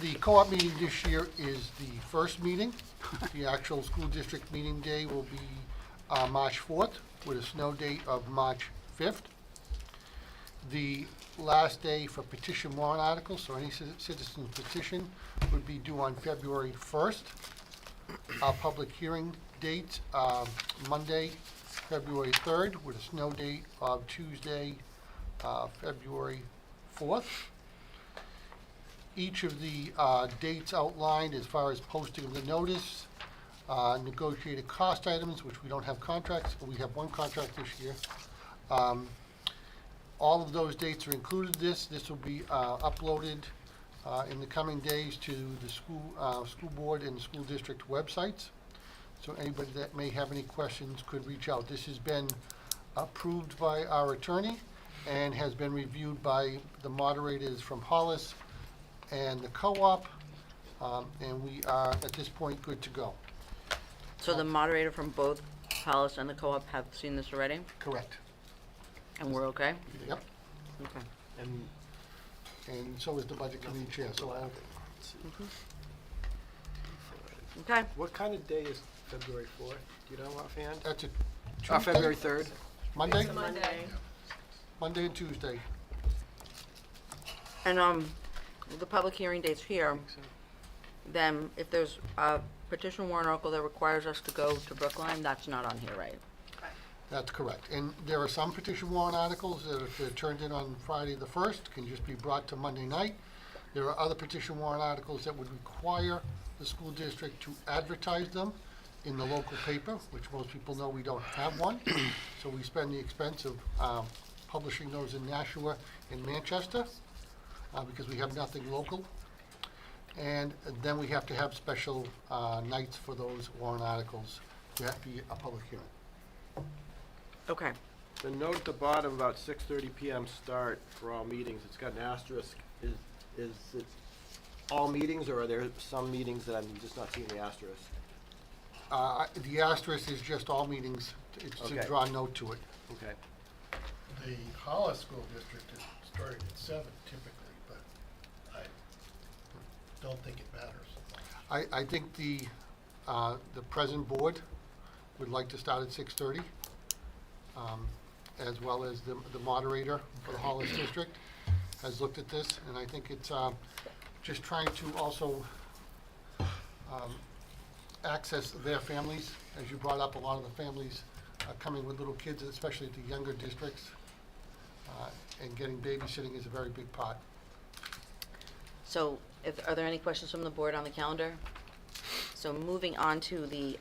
The co-op meeting this year is the first meeting. The actual school district meeting day will be March 4th, with a snow date of March 5th. The last day for petition warrant articles, so any citizen petition, would be due on February 1st. Our public hearing date, Monday, February 3rd, with a snow date of Tuesday, February 4th. Each of the dates outlined as far as posting of the notice, negotiated cost items, which we don't have contracts, but we have one contract this year. All of those dates are included. This will be uploaded in the coming days to the school board and school district websites. So anybody that may have any questions could reach out. This has been approved by our attorney and has been reviewed by the moderators from Hollis and the co-op, and we are, at this point, good to go. So the moderator from both Hollis and the co-op have seen this already, Correct. and we're okay? Yep. Okay. And so is the budget committee chair, so I'll, Okay. What kind of day is February 4th? Do you know offhand? that's a Tuesday? February 3rd? Monday? It's a Monday. Monday and Tuesday. And, the public hearing date's here, then if there's a petition warrant article that requires us to go to Brookline, that's not on here, right? That's correct. And there are some petition warrant articles that if they're turned in on Friday the 1st, can just be brought to Monday night. There are other petition warrant articles that would require the school district to advertise them in the local paper, which most people know we don't have one. So we spend the expense of publishing those in Nashua and Manchester, because we have nothing local. And then we have to have special nights for those warrant articles to have to be a public hearing. Okay. The note at the bottom about 6:30 PM start for all meetings, it's got an asterisk. Is it all meetings, or are there some meetings that I'm just not seeing the asterisk? The asterisk is just all meetings. It's to Okay. draw a note to it. Okay. The Hollis School District is starting at 7 typically, but I don't think it matters. I think the present board would like to start at 6:30, as well as the moderator for the Hollis District has looked at this, and I think it's just trying to also access their families. As you brought up, a lot of the families are coming with little kids, especially at the younger districts, and getting babysitting is a very big part. So, are there any questions from the board on the calendar? So moving on to the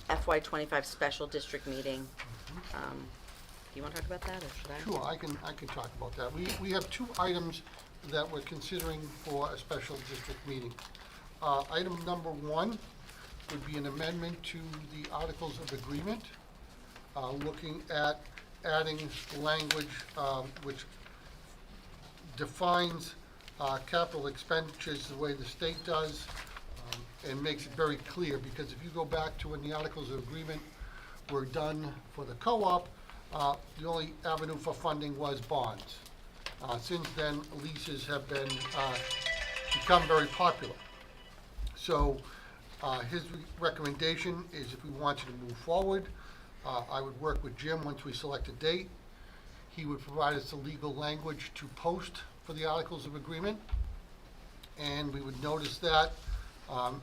FY '25 special district meeting. Do you want to talk about that, or should I? Sure, I can talk about that. We have two items that we're considering for a special district meeting. Item number one would be an amendment to the Articles of Agreement, looking at adding language which defines capital expenditures the way the state does, and makes it very clear, because if you go back to when the Articles of Agreement were done for the co-op, the only avenue for funding was bonds. Since then, leases have been, become very popular. So his recommendation is, if we wanted to move forward, I would work with Jim once we select a date. He would provide us the legal language to post for the Articles of Agreement, and we would notice that,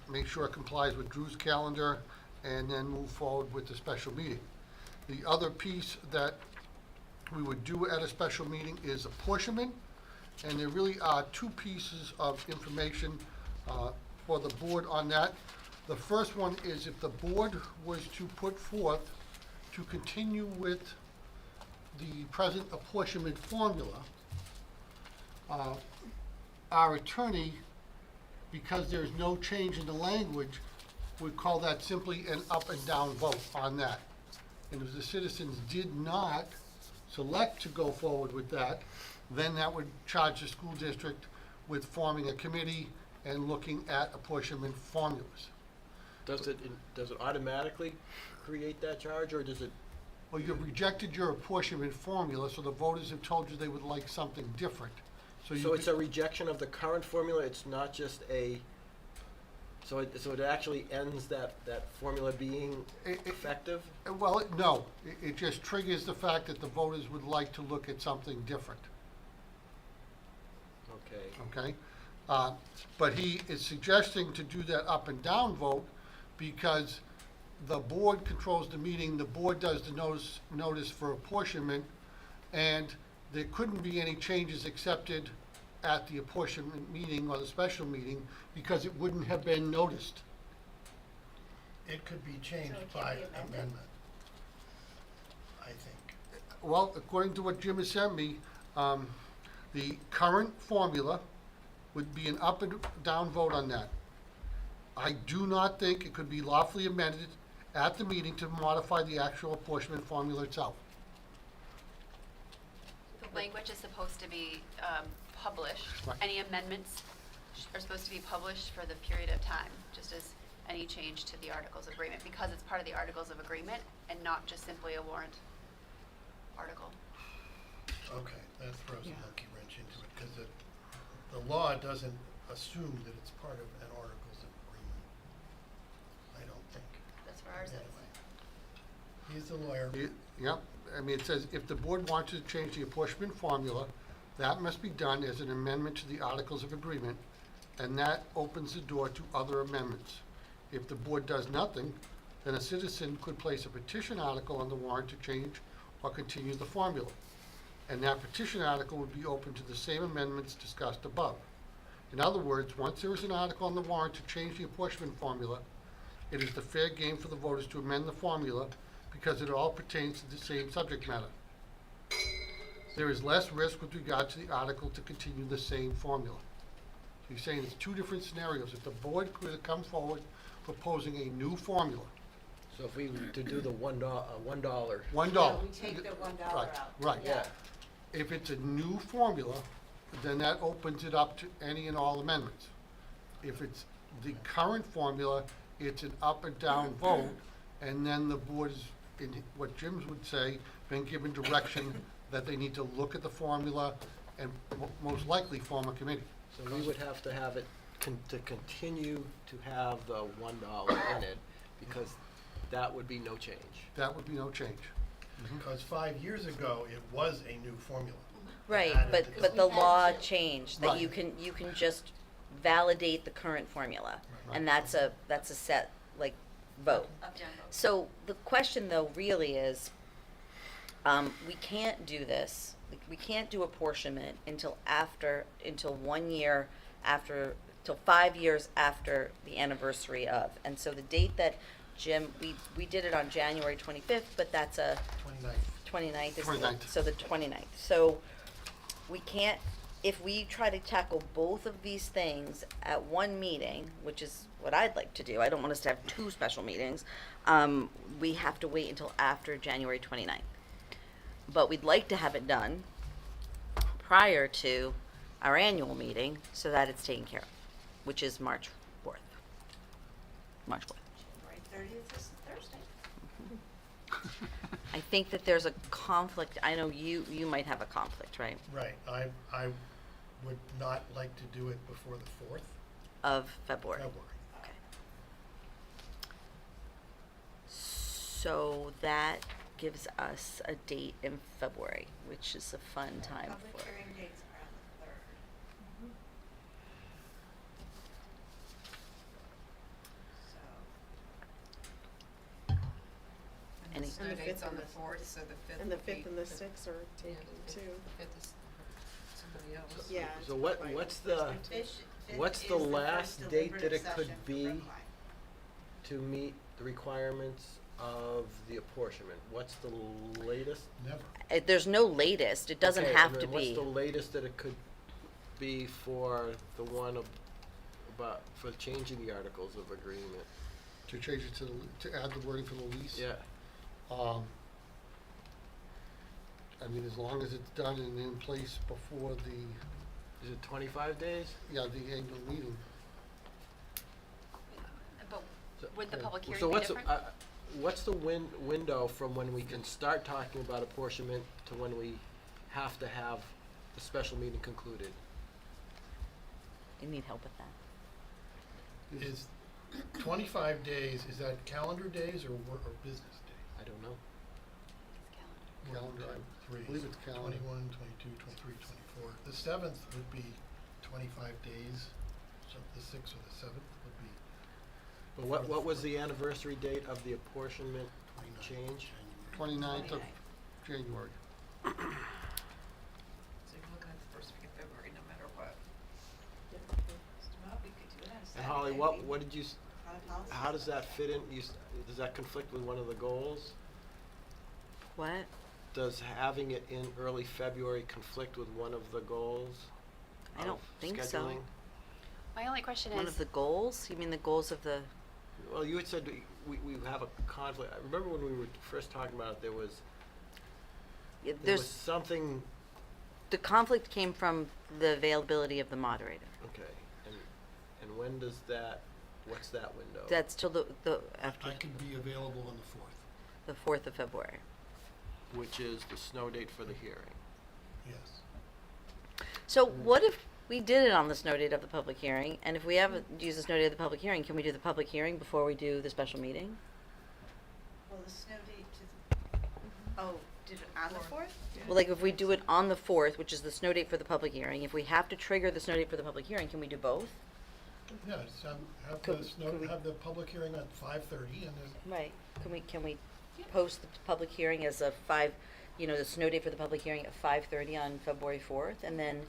make sure it complies with Drew's calendar, and then move forward with the special meeting. The other piece that we would do at a special meeting is apportionment, and there really are two pieces of information for the board on that. The first one is if the board was to put forth to continue with the present apportionment formula, our attorney, because there's no change in the language, would call that simply an up and down vote on that. And if the citizens did not select to go forward with that, then that would charge the school district with forming a committee and looking at apportionment formulas. Does it automatically create that charge, or does it? Well, you've rejected your apportionment formula, so the voters have told you they would like something different. So it's a rejection of the current formula, it's not just a, so it actually ends that formula being effective? Well, no, it just triggers the fact that the voters would like to look at something different, Okay. okay? But he is suggesting to do that up and down vote because the board controls the meeting, the board does the notice for apportionment, and there couldn't be any changes accepted at the apportionment meeting or the special meeting because it wouldn't have been noticed. It could be changed So it can't by be amended. amendment, I think. Well, according to what Jim has sent me, the current formula would be an up and down vote on that. I do not think it could be lawfully amended at the meeting to modify the actual apportionment formula itself. The language is supposed to be published. Right. Any amendments are supposed to be published for the period of time, just as any change to the Articles of Agreement, because it's part of the Articles of Agreement and not just simply a warrant article. Okay, that throws a monkey wrench into it, because the law doesn't assume that it's part of an Articles of Agreement. I don't think. That's where ours is. Anyway. He's the lawyer. Yep, I mean, it says, if the board wants to change the apportionment formula, that must be done as an amendment to the Articles of Agreement, and that opens the door to other amendments. If the board does nothing, then a citizen could place a petition article on the warrant to change or continue the formula. And that petition article would be open to the same amendments discussed above. In other words, once there is an article on the warrant to change the apportionment formula, it is the fair game for the voters to amend the formula because it all pertains to the same subject matter. There is less risk with regard to the article to continue the same formula. So you're saying it's two different scenarios. If the board could have come forward proposing a new formula, So if we were to do the $1, $1. $1. Yeah, we take the $1 Right, out. right. Yeah. If it's a new formula, then that opens it up to any and all amendments. If it's the current formula, it's an up and down vote, and then the board is, in what Jim would say, been given direction that they need to look at the formula and most likely form a committee. So we would have to have it to continue to have the $1 in it, because that would be no change. That would be no change. Because 5 years ago, it was a new formula. Right, Added but, to the- but the We had law to. changed, that Right. you can just validate the current formula. Right. And that's a set, like, vote. Up, down, vote. So the question though really is, we can't do this, like, we can't do apportionment until 1 year after, till 5 years after the anniversary of. And so the date that Jim, we did it on January 25th, but that's a 29th. 29th is, 29th. so the 29th. So we can't, if we try to tackle both of these things at one meeting, which is what I'd like to do, I don't want us to have two special meetings, we have to wait until after January 29th. But we'd like to have it done prior to our annual meeting so that it's taken care of, which is March 4th. March 4th. January 30th is Thursday. I think that there's a conflict, I know you might have a conflict, right, Right, I would not like to do it before the 4th of February. February. Okay. So that gives us a date in February, which is a fun time Public for. hearing dates are on the 3rd. And Any- the snow And the date's fifth on and the the- 4th, so the 5th And the would be 5th and the the- 6th are yeah, taken the too. 5th is somebody else. Yeah. So what's the, what's the last date that it could be to meet the requirements of the apportionment? What's the latest? Never. There's no latest, it doesn't Okay, have and to then what's be. the latest that it could be for the one about, for changing the Articles of Agreement? To change it to add the wording for the lease? Yeah, I mean, as long as it's done and in place before is it 25 days? the annual meeting. But So- would the public hearing So be what's, different? what's the window from when we can start talking about apportionment to when we have to have the special meeting concluded? You need help with that. Is 25 days, is that calendar days or business days? I don't know. Calendar, I believe it's calendar. 21, 22, 23, 24. The 7th would be 25 days, so the 6th or the 7th would be Well, what was the anniversary date of the apportionment change? 29th of January. So you're looking at the first week of February, no matter what. Well, we could do it on And Holly, Saturday. what did you, how does that fit in, does that conflict with one of the goals? What? Does having it in early February conflict with one of the goals? I don't of think so. scheduling? My only question One is, of the goals? You mean the goals of the, Well, you had said we have a conflict. I remember when we were first talking about it, there was there's, something, the conflict came from the availability of the moderator. okay, and when does that, what's that window? That's till the after I can be available on the 4th, the 4th of February. Which is the snow date for the hearing. yes. So what if we did it on the snow date of the public hearing, and if we haven't used the snow date of the public hearing, can we do the public hearing before we do the special meeting? Well, the snow date to, oh, did it on the 4th? Well, like if we do it on the 4th, which is the snow date for the public hearing, if we have to trigger the snow date for the public hearing, can we do both? Yes, have Could- the snow, could we- have the public hearing at 5:30 and then, Right. Can we post the public hearing as a the snow date for the public hearing at 5:30 on February 4th, and then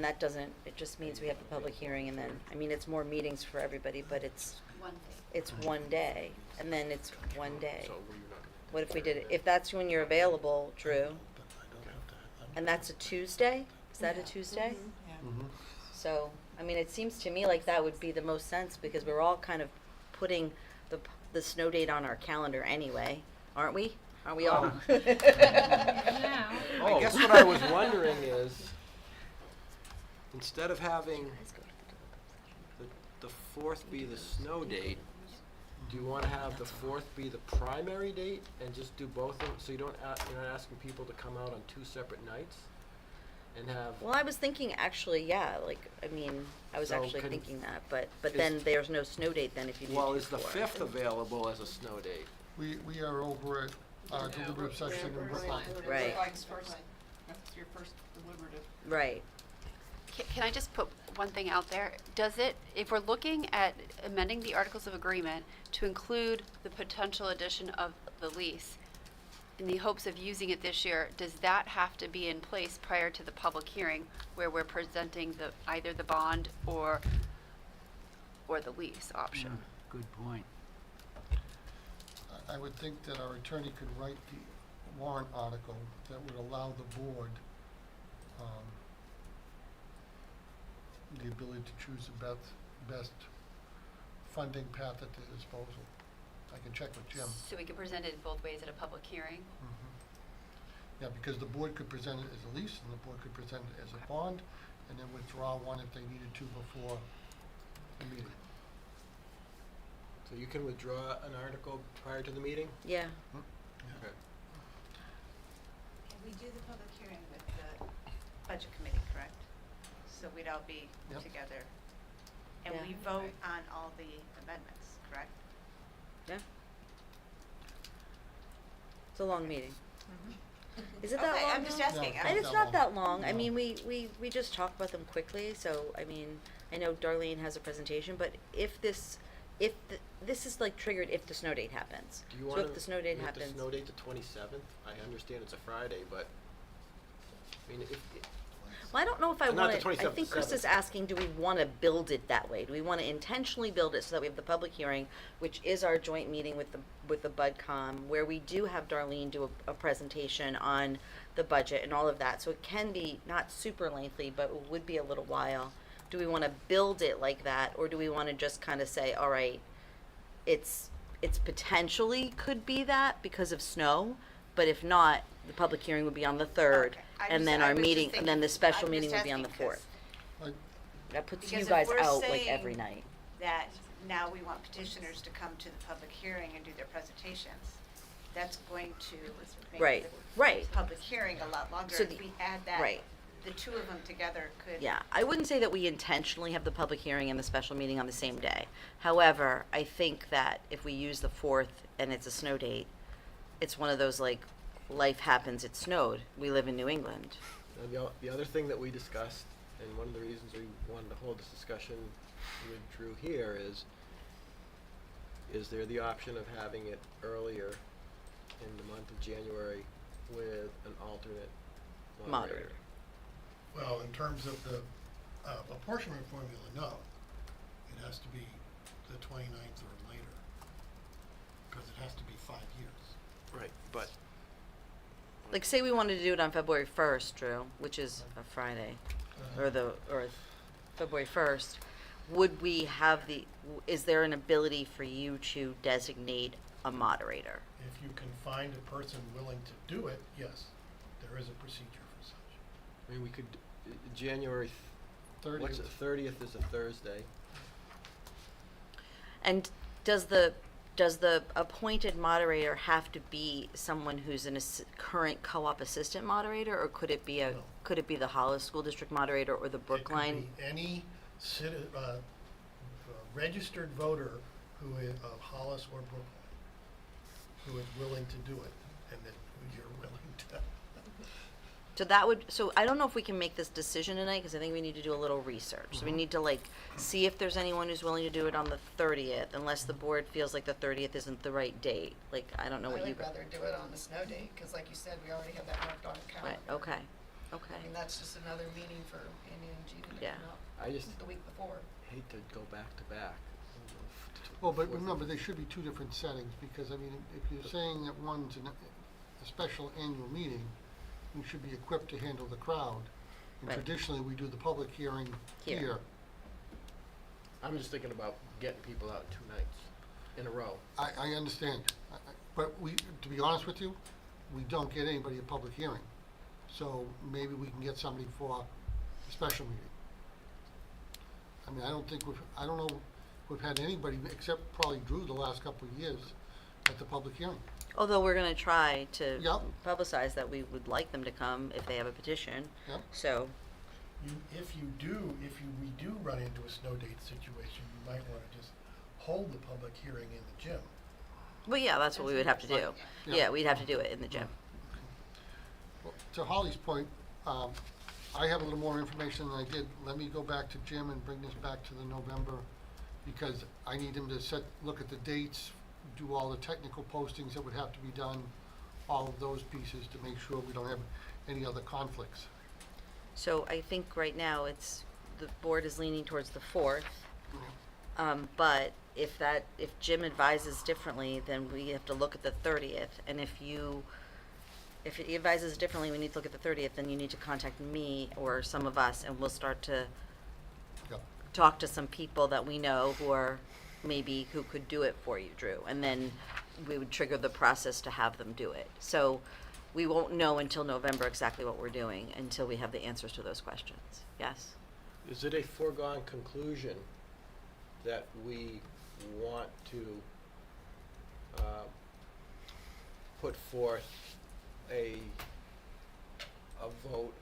that doesn't, it just means we have the public hearing, and then, I mean, it's more meetings for everybody, but it's one day, and then it's one day. So were you not gonna What if we take did care it, of if that's when you're available, Drew, but I don't have to, and that's a Tuesday? Is that a Tuesday? Mhm. So, I mean, it seems to me like that would be the most sense, because we're all kind of putting the snow date on our calendar anyway, aren't we? Aren't we all? I guess what I was wondering is, instead of having the 4th be the snow date, do you wanna have the 4th be the primary date and just do both of them, so you're not asking people to come out on 2 separate nights? And have, Well, I was thinking actually, yeah, like, I mean, I was So actually can- thinking that, but is- then there's no snow date then if you do well, two is the four. 5th available as a snow date? We are over at our deliberative section in Brookline. Right. Brookline's first, that's your first deliberative. Right. can I just put one thing out there? Does it, if we're looking at amending the Articles of Agreement to include the potential addition of the lease in the hopes of using it this year, does that have to be in place prior to the public hearing where we're presenting either the bond or the lease option? Good point. I would think that our attorney could write the warrant article that would allow the board the ability to choose the best funding path at their disposal. I can check with Jim. So we could present it both ways at a public hearing? Yeah, because the board could present it as a lease, and the board could present it as a bond, and then withdraw one if they needed to before the meeting. So you can withdraw an article prior to the meeting? Yeah. Okay. Can we do the public hearing with the budget committee, correct? So we'd all be Yep. together. And Yeah. we vote on all the amendments, correct? Yeah. It's a long meeting. Is it that Okay, long? I'm just though? asking. No, And it's not that long. I No. mean, we just talk about them quickly, so, I mean, I know Darlene has a presentation, but if this is like triggered if the snow date happens. Do you So wanna if the snow date make happens. the snow date the 27th? I understand it's a Friday, but, I mean, Well, I don't know if I Not the want to, I 27th, think Chris is 7th. asking, do we want to build it that way? Do we want to intentionally build it so that we have the public hearing, which is our joint meeting with the BudCom, where we do have Darlene do a presentation on the budget and all of that, so it can be not super lengthy, but it would be a little while. Do we want to build it like that, or do we want to just kind of say, all right, it's potentially could be that because of snow, but if not, the public hearing would be on the 3rd, Okay. and then I our was just meeting, and then the thinking- special I'm meeting just would be on the asking 'cause 4th. That puts you Because if guys we're out like every saying night. that now we want petitioners to come to the public hearing and do their presentations, that's going to make Right, right. the public hearing a lot longer. So If the- we had that, right. the two of them together could. Yeah, I wouldn't say that we intentionally have the public hearing and the special meeting on the same day. However, I think that if we use the 4th and it's a snow date, it's one of those like, life happens, it snowed, we live in New England. and the other thing that we discussed, and one of the reasons we wanted to hold this discussion with Drew here is, is there the option of having it earlier in the month of January with an alternate moderator? Well, in terms of the apportionment formula, no. It has to be the 29th or later, because it has to be 5 years. Right, but Like, say we wanted to do it on February 1st, Drew, which is a Friday, or February 1st, would we have is there an ability for you to designate a moderator? If you can find a person willing to do it, yes, there is a procedure for such. I mean, we could, January, what's it, 30th is a Thursday. And does the appointed moderator have to be someone who's an current co-op assistant moderator, or could it be No. could it be the Hollis School District moderator or the Brookline? It could be any registered voter who is of Hollis or Brookline, who is willing to do it, and that you're willing to. So I don't know if we can make this decision tonight, because I think we need to do a little research. So we need to see if there's anyone who's willing to do it on the 30th, unless the board feels like the 30th isn't the right date. Like, I don't know what I you. would rather do it on the snow date, because like you said, we already have that marked on the calendar. Right, okay. I mean, that's just another meeting for Andy and Gina to Yeah. come up I just the week before. hate to go back to back. Well, but remember, they should be two different settings, because, I mean, if you're saying that one's a special annual meeting, you should be equipped to handle the crowd. And Right. traditionally, we do the public hearing Here. here. I'm just thinking about getting people out 2 nights in a row. I understand, but to be honest with you, we don't get anybody at public hearing. So maybe we can get somebody for a special meeting. I mean, I don't know we've had anybody, except probably Drew the last couple of years, at the public hearing. Although we're going to try to Yep. publicize that we would like them to come if they have a petition. Yep. So, If we do run into a snow date situation, you might want to just hold the public hearing in the gym. well, yeah, that's what we would have to do. Yeah. Yeah, we'd have to do it in the gym. Well, to Holly's point, I have a little more information than I did. Let me go back to Jim and bring this back to the November, because I need him to look at the dates, do all the technical postings that would have to be done, all of those pieces to make sure we don't have any other conflicts. So I think right now the board is leaning towards the 4th. But if Jim advises differently, then we have to look at the 30th. And if he advises differently, we need to look at the 30th, then you need to contact me or some of us, and we'll start to Yep. talk to some people that we know who could do it for you, Drew. And then we would trigger the process to have them do it. So we won't know until November exactly what we're doing until we have the answers to those questions. Yes? Is it a foregone conclusion that we want to put forth a vote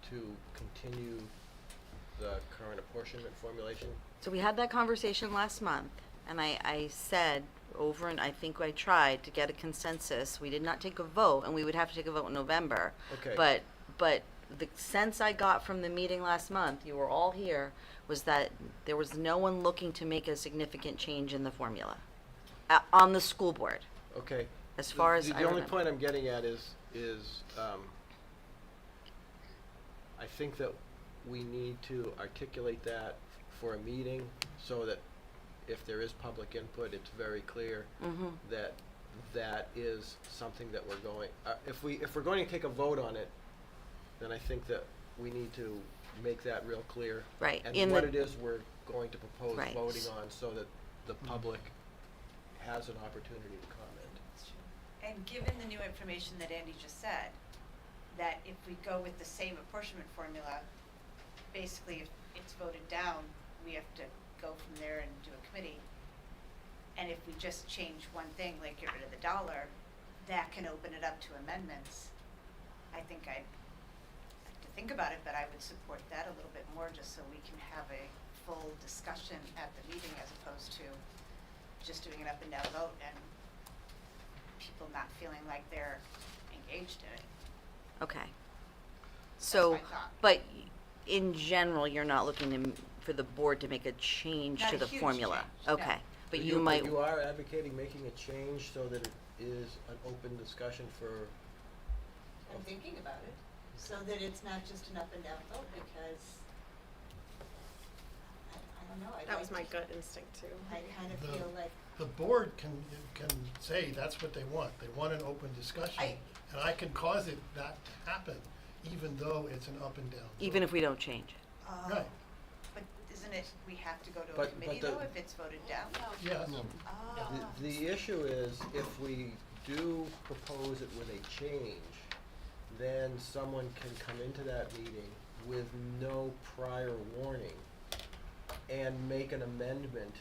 to continue the current apportionment formulation? So we had that conversation last month, and I said over, and I think I tried to get a consensus. We did not take a vote, and we would have to take a vote in November. Okay. But the sense I got from the meeting last month, you were all here, was that there was no one looking to make a significant change in the formula on the school board. Okay. As far as I The only remember. point I'm getting at is I think that we need to articulate that for a meeting so that if there is public input, it's very clear Mm-hmm. that that is something that we're going, if we're going to take a vote on it, then I think that we need to make that real clear. Right, in And what the- it is we're going to propose Right. voting on so that the public has an opportunity to comment. And given the new information that Andy just said, that if we go with the same apportionment formula, basically if it's voted down, we have to go from there and do a committee. And if we just change one thing, like get rid of the dollar, that can open it up to amendments. I think I'd have to think about it, but I would support that a little bit more, just so we can have a full discussion at the meeting as opposed to just doing an up and down vote and people not feeling like they're engaged in it. Okay. So, my thought. but in general, you're not looking for the board to make a change Not to a the huge formula? change, no. Okay. but you might. You are advocating making a change so that it is an open discussion for. I'm thinking about it, so that it's not just an up and down vote, because I don't know, That was my gut instinct too. I kind of The- feel like, The board can say that's what they want. They want an open discussion. And I can cause it not to happen, even though it's an up and down. Even vote. if we don't change. Right, but isn't it, we have to go to a But- committee but the- though, if it's voted down? yes. Ah. The issue is, if we do propose it with a change, then someone can come into that meeting with no prior warning and make an amendment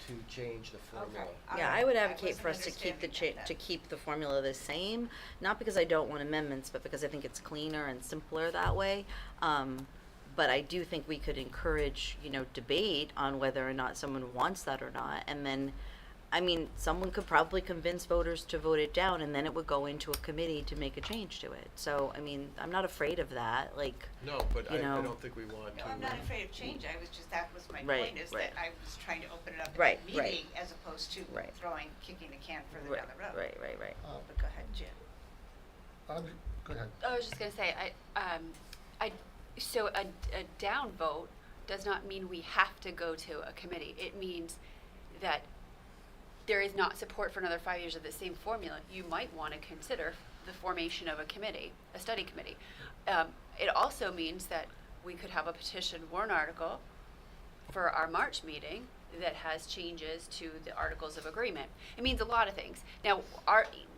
to change the formula. Okay. Yeah, Alright, I would I advocate for us wasn't to keep the understanding that to then. keep the formula the same, not because I don't want amendments, but because I think it's cleaner and simpler that way. But I do think we could encourage, debate on whether or not someone wants that or not, and then, I mean, someone could probably convince voters to vote it down, and then it would go into a committee to make a change to it. So, I mean, I'm not afraid of that, like. No, but I You know. don't think we want to. No, I'm not afraid of change, I was just, that was my Right, point, is right. that I was trying to open it up Right, at the right. meeting, as opposed to Right. kicking the can further Right, down the road. right. But go ahead, Jim. Go ahead. I was just gonna say, so a down vote does not mean we have to go to a committee. It means that there is not support for another 5 years of the same formula. You might want to consider the formation of a committee, a study committee. It also means that we could have a petition warrant article for our March meeting that has changes to the Articles of Agreement. It means a lot of things. Now,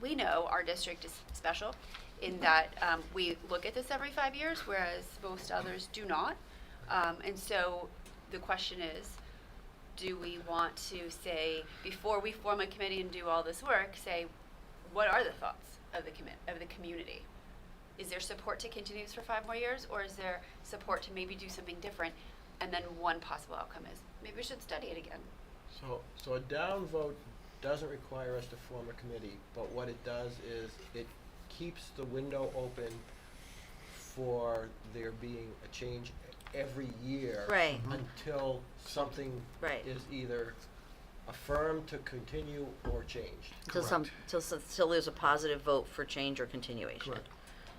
we know our district is special in that we look at this every 5 years, whereas most others do not. And so the question is, do we want to say, before we form a committee and do all this work, say, what are the thoughts of the community? Is there support to continue this for 5 more years, or is there support to maybe do something different? And then one possible outcome is, maybe we should study it again. So a down vote doesn't require us to form a committee, but what it does is it keeps the window open for there being a change every year. Right. Until something Right. is either affirmed to continue or changed. Till there's a positive vote for change or continuation. Correct.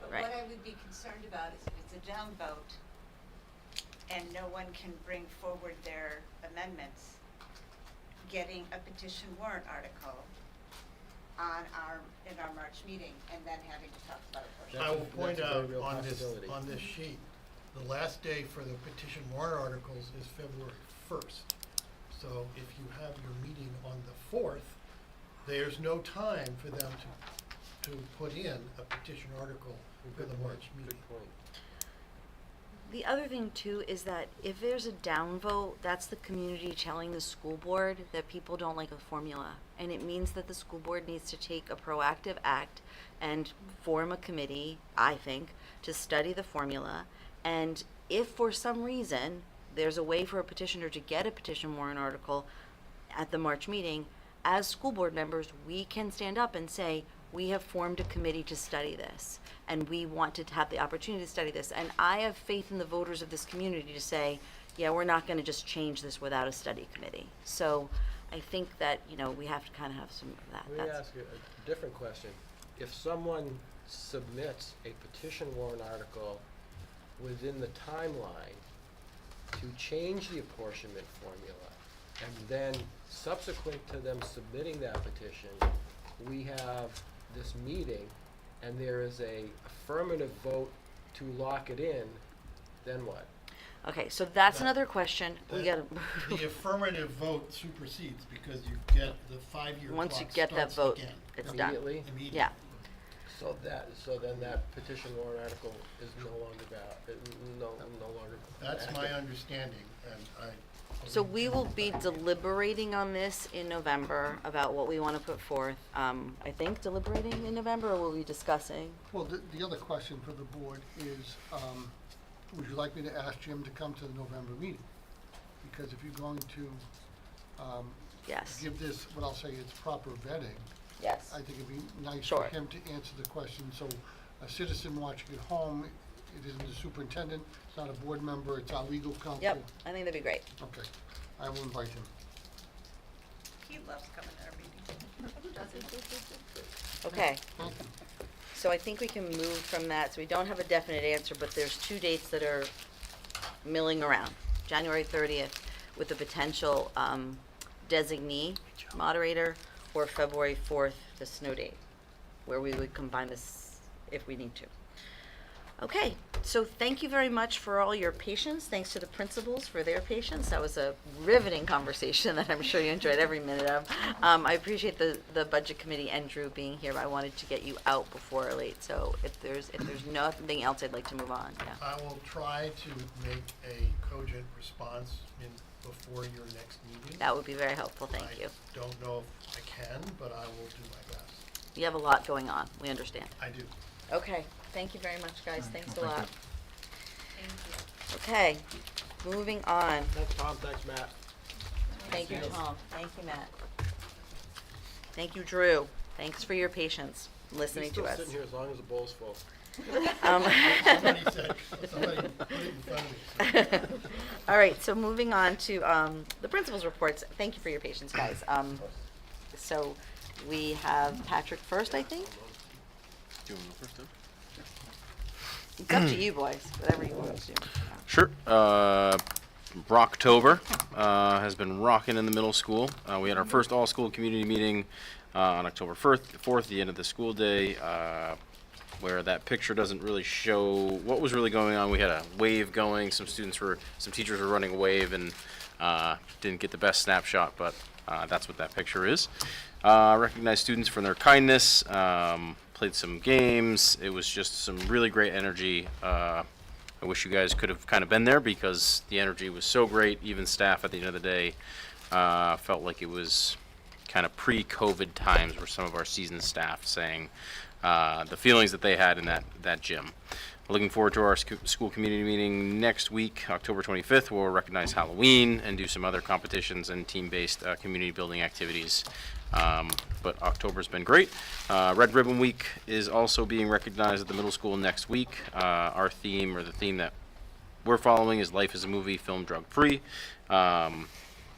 But Right. what I would be concerned about is if it's a down vote and no one can bring forward their amendments, getting a petition warrant article in our March meeting and then having to talk about it first. That's I a- will point that's a very out real on possibility. this sheet, the last day for the petition warrant articles is February 1st. So if you have your meeting on the 4th, there's no time for them to put in a petition article for the March meeting. Good point. The other thing too is that if there's a down vote, that's the community telling the school board that people don't like the formula. And it means that the school board needs to take a proactive act and form a committee, I think, to study the formula. And if for some reason there's a way for a petitioner to get a petition warrant article at the March meeting, as school board members, we can stand up and say, we have formed a committee to study this, and we want to have the opportunity to study this. And I have faith in the voters of this community to say, yeah, we're not gonna just change this without a study committee. So I think that, we have to kind of have some of that. Let me ask you a different question. If someone submits a petition warrant article within the timeline to change the apportionment formula, and then subsequent to them submitting that petition, we have this meeting, and there is a affirmative vote to lock it in, then what? Okay, so that's That- another question. We that- gotta. The affirmative vote supersedes because you get the 5-year clock Once you get that starts vote, again. it's done. Immediately? Immediately. Yeah. So then that petition warrant article is no longer no longer. That's my active. understanding, and I. So we will be deliberating on this in November about what we want to put forth. I think deliberating in November, or will we be discussing? Well, the other question for the board is, would you like me to ask Jim to come to the November meeting? Because if you're going to, Yes. give this, what I'll say, its proper vetting, Yes. I think it'd be nice Sure. for him to answer the question, so a citizen watching at home, it isn't the superintendent, it's not a board member, it's our legal counsel. Yep, I think that'd be great. Okay, I will invite him. He loves coming to our meetings. Okay. So I think we can move from that. So we don't have a definite answer, but there's 2 dates that are milling around. January 30th with a potential designee moderator, or February 4th, the snow date, where we would combine this if we need to. Okay, so thank you very much for all your patience. Thanks to the principals for their patience. That was a riveting conversation that I'm sure you enjoyed every minute of. I appreciate the budget committee and Drew being here. I wanted to get you out before or late, so if there's nothing else, I'd like to move on. Yeah. I will try to make a cogent response before your next meeting. That would be very helpful. Thank you. I don't know if I can, but I will do my best. You have a lot going on. We understand. I do. Okay. Thank you very much, guys. Thanks a Well, lot. thank Okay, moving on. Thanks, Tom, thanks, Matt. Thank you, Tom. Thank you, Matt. Thank you, Drew. Thanks for your patience listening to He's us. still sitting here as long as the bowl's full. Somebody said, somebody put it in front of me. All right, so moving on to the principal's reports. Thank you for your patience, guys. So we have Patrick first, I think. Do you want to go first, then? It's up to you, boys. Whatever you want to do. Sure. Rocktober has been rocking in the middle school. We had our first all-school community meeting on October 4th, the end of the school day, where that picture doesn't really show what was really going on. We had a wave going. Some teachers were running a wave and didn't get the best snapshot, but that's what that picture is. Recognized students for their kindness. Played some games. It was just some really great energy. I wish you guys could have kind of been there because the energy was so great. Even staff at the end of the day felt like it was kind of pre-COVID times where some of our seasoned staff saying the feelings that they had in that gym. Looking forward to our school community meeting next week, October 25th. We'll recognize Halloween and do some other competitions and team-based community building activities. But October's been great. Red Ribbon Week is also being recognized at the middle school next week. Our theme, or the theme that we're following, is Life is a Movie, Film Drug Free. Kind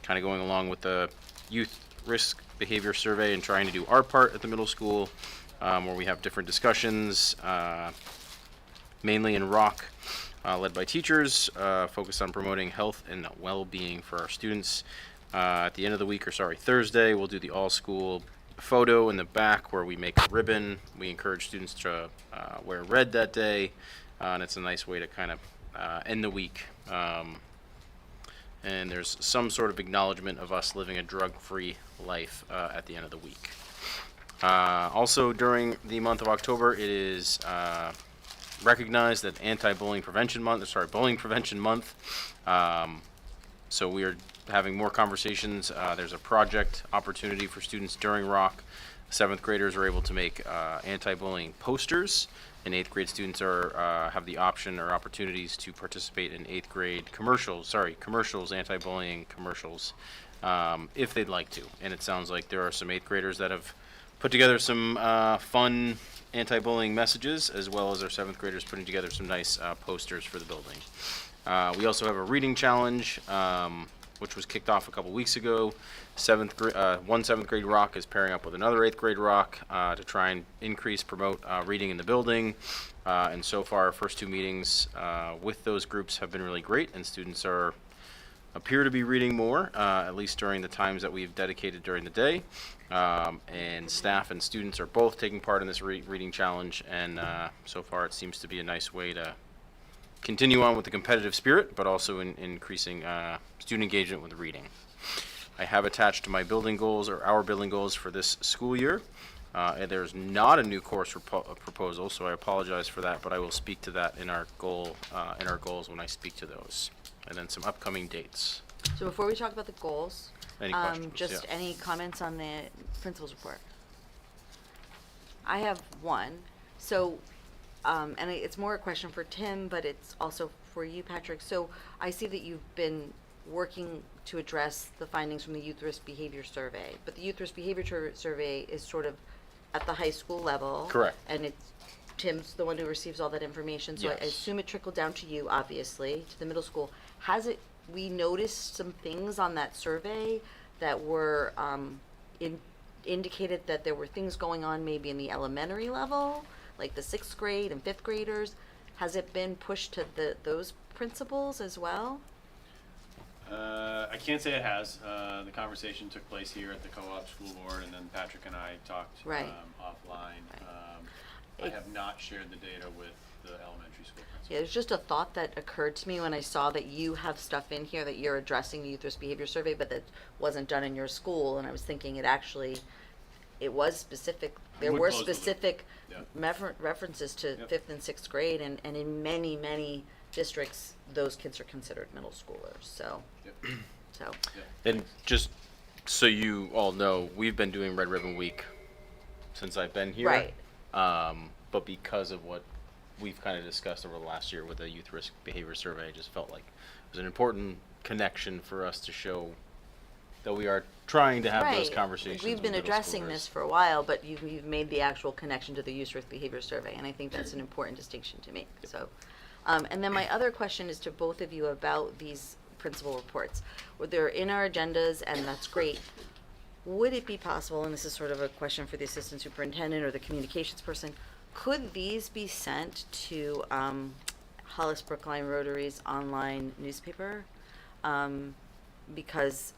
of going along with the Youth Risk Behavior Survey and trying to do our part at the middle school, where we have different discussions, mainly in rock, led by teachers, focused on promoting health and well-being for our students. At the end of the week, Thursday, we'll do the all-school photo in the back where we make a ribbon. We encourage students to wear red that day, and it's a nice way to kind of end the week. And there's some sort of acknowledgement of us living a drug-free life at the end of the week. Also, during the month of October, it is recognized that Bullying Prevention Month. So we are having more conversations. There's a project opportunity for students during Rock. 7th graders are able to make anti-bullying posters, and 8th grade students have the option or opportunities to participate in 8th grade commercials, anti-bullying commercials, if they'd like to. And it sounds like there are some 8th graders that have put together some fun anti-bullying messages, as well as our 7th graders putting together some nice posters for the building. We also have a reading challenge, which was kicked off a couple weeks ago. 7th grade rock is pairing up with another 8th grade rock to try and promote reading in the building. And so far, our first 2 meetings with those groups have been really great, and students appear to be reading more, at least during the times that we've dedicated during the day. And staff and students are both taking part in this reading challenge, and so far it seems to be a nice way to continue on with the competitive spirit, but also in increasing student engagement with reading. I have attached to my building goals, or our building goals, for this school year. And there's not a new course proposal, so I apologize for that, but I will speak to that in our goals when I speak to those. And then some upcoming dates. So before we talk about the goals, Any questions? just Yeah. any comments on the principal's report? I have one. So, it's more a question for Tim, but it's also for you, Patrick. So I see that you've been working to address the findings from the Youth Risk Behavior Survey, but the Youth Risk Behavior Survey is sort of at the high school level. Correct. And Tim's the one who receives all that information, so I Yes. assume it trickled down to you, obviously, to the middle school. We noticed some things on that survey that were indicated that there were things going on maybe in the elementary level, like the 6th grade and 5th graders. Has it been pushed to those principals as well? I can't say it has. The conversation took place here at the co-op school board, and then Patrick and I talked Right. Offline. Right. I have not shared the data with the elementary school principal. Yeah, there's just a thought that occurred to me when I saw that you have stuff in here that you're addressing the youth risk behavior survey, but that wasn't done in your school, and I was thinking it was specific, there Would were close the loop. specific Yeah. references to Yep. 5th and 6th grade, and in many, many districts, those kids are considered middle schoolers, so, Yep. so, And just so you all know, we've been doing Red Ribbon Week since I've been here. Right. But because of what we've kind of discussed over the last year with the youth risk behavior survey, I just felt like it was an important connection for us to show that we are trying to have those right. conversations We've with been middle addressing schoolers. this for a while, but you've made the actual connection to the youth risk behavior survey, and I think that's an important distinction to make, so. And then my other question is to both of you about these principal reports. Well, they're in our agendas, and that's great. Would it be possible, and this is sort of a question for the assistant superintendent or the communications person, could these be sent to Hollis Brookline Rotary's online newspaper? Because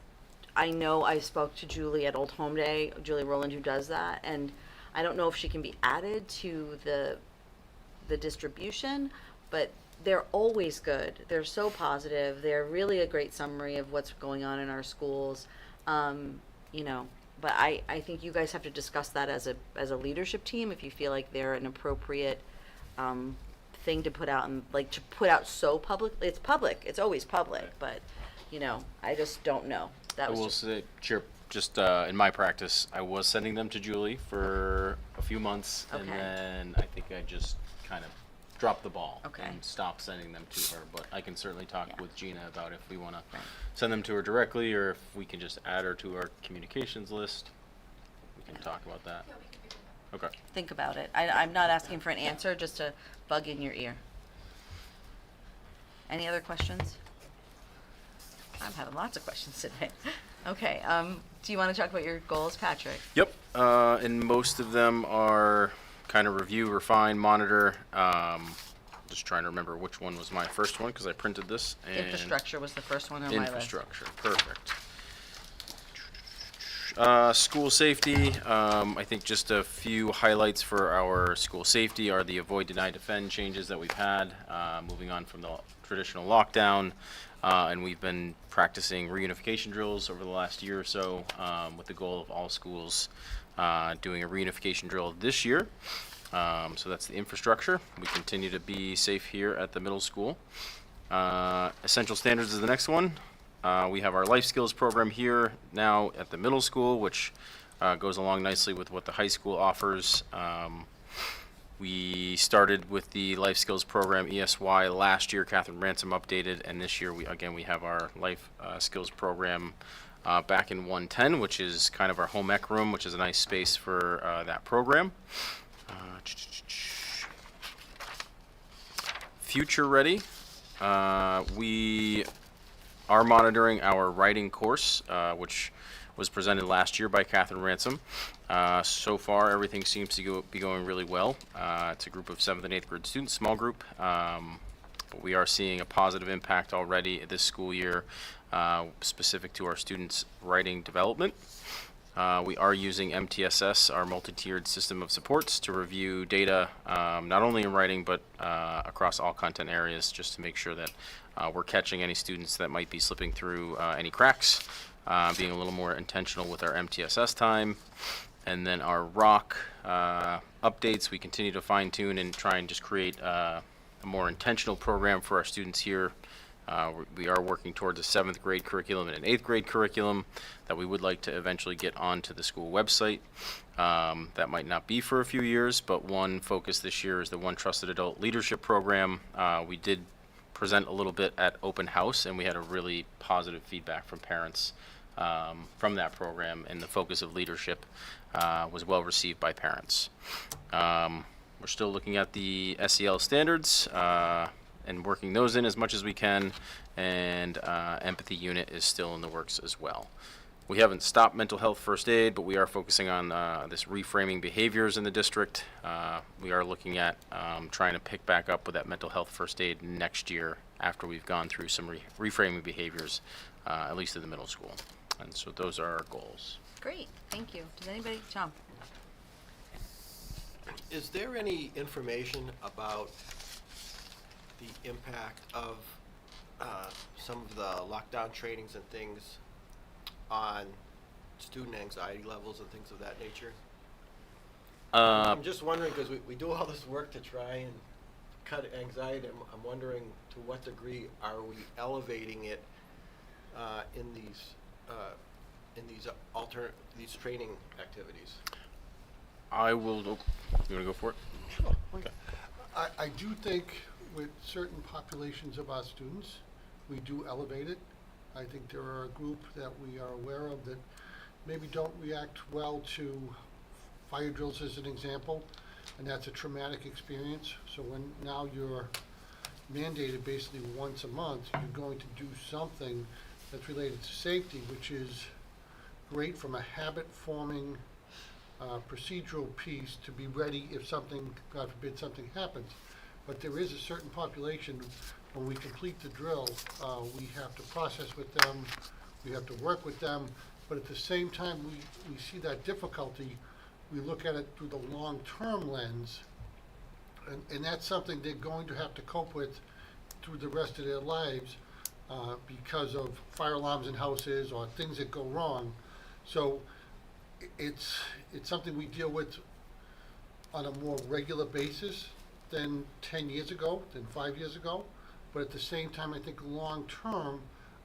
I know I spoke to Julie at Old Home Day, Julie Rowland, who does that, and I don't know if she can be added to the distribution, but they're always good. They're so positive. They're really a great summary of what's going on in our schools. But I think you guys have to discuss that as a leadership team, if you feel like they're an appropriate thing to put out, and like to put out so public. It's public. It's always public, but I just don't know. That I was will just, say, Chair, just in my practice, I was sending them to Julie for a few months, and Okay. then I think I just kind of dropped the ball Okay. and stopped sending them to her. But I can certainly talk Yeah. with Gina about if we want to Right. send them to her directly, or if we can just add her to our communications list. We can talk about that. Okay. think about it. I'm not asking for an answer, just a bug in your ear. Any other questions? I'm having lots of questions today. Okay, do you want to talk about your goals, Patrick? Yep, and most of them are kind of review, refine, monitor. Just trying to remember which one was my first one because I printed this. And Infrastructure was the first one on my list. Infrastructure, perfect. School safety, I think just a few highlights for our school safety are the avoid, deny, defend changes that we've had, moving on from the traditional lockdown. And we've been practicing reunification drills over the last year or so, with the goal of all schools doing a reunification drill this year. So that's the infrastructure. We continue to be safe here at the middle school. Essential standards is the next one. We have our life skills program here now at the middle school, which goes along nicely with what the high school offers. We started with the life skills program ESY last year. Catherine Ransom updated, and this year we have our life skills program back in 110, which is kind of our home ec room, which is a nice space for that program. Future ready. We are monitoring our writing course, which was presented last year by Catherine Ransom. So far, everything seems to be going really well. It's a group of 7th and 8th grade students, small group, but we are seeing a positive impact already this school year, specific to our students' writing development. We are using MTSS, our multi-tiered system of supports, to review data, not only in writing, but across all content areas, just to make sure that we're catching any students that might be slipping through any cracks, being a little more intentional with our MTSS time. And then our ROC updates, we continue to fine-tune and try and just create a more intentional program for our students here. We are working towards a 7th grade curriculum and an 8th grade curriculum that we would like to eventually get onto the school website. That might not be for a few years, but one focus this year is the One Trusted Adult Leadership Program. We did present a little bit at Open House, and we had a really positive feedback from parents from that program, and the focus of leadership was well received by parents. We're still looking at the SEL standards and working those in as much as we can, and empathy unit is still in the works as well. We haven't stopped mental health first aid, but we are focusing on this reframing behaviors in the district. We are looking at trying to pick back up with that mental health first aid next year after we've gone through some reframing behaviors, at least in the middle school. And so those are our goals. Great, thank you. Does anybody, Tom? Is there any information about the impact of some of the lockdown trainings and things on student anxiety levels and things of that nature? I'm just wondering, because we do all this work to try and cut anxiety. I'm wondering to what degree are we elevating it in these training activities? I will. You want to go for it? Sure. Okay. I do think with certain populations of our students, we do elevate it. I think there are a group that we are aware of that maybe don't react well to fire drills as an example, and that's a traumatic experience. So when now you're mandated basically once a month, you're going to do something that's related to safety, which is great from a habit-forming procedural piece to be ready if something, God forbid, something happens. But there is a certain population, when we complete the drill, we have to process with them, we have to work with them, but at the same time we see that difficulty, we look at it through the long-term lens, and that's something they're going to have to cope with through the rest of their lives because of fire alarms in houses or things that go wrong. So it's something we deal with on a more regular basis than 10 years ago, than 5 years ago. But at the same time, I think long-term,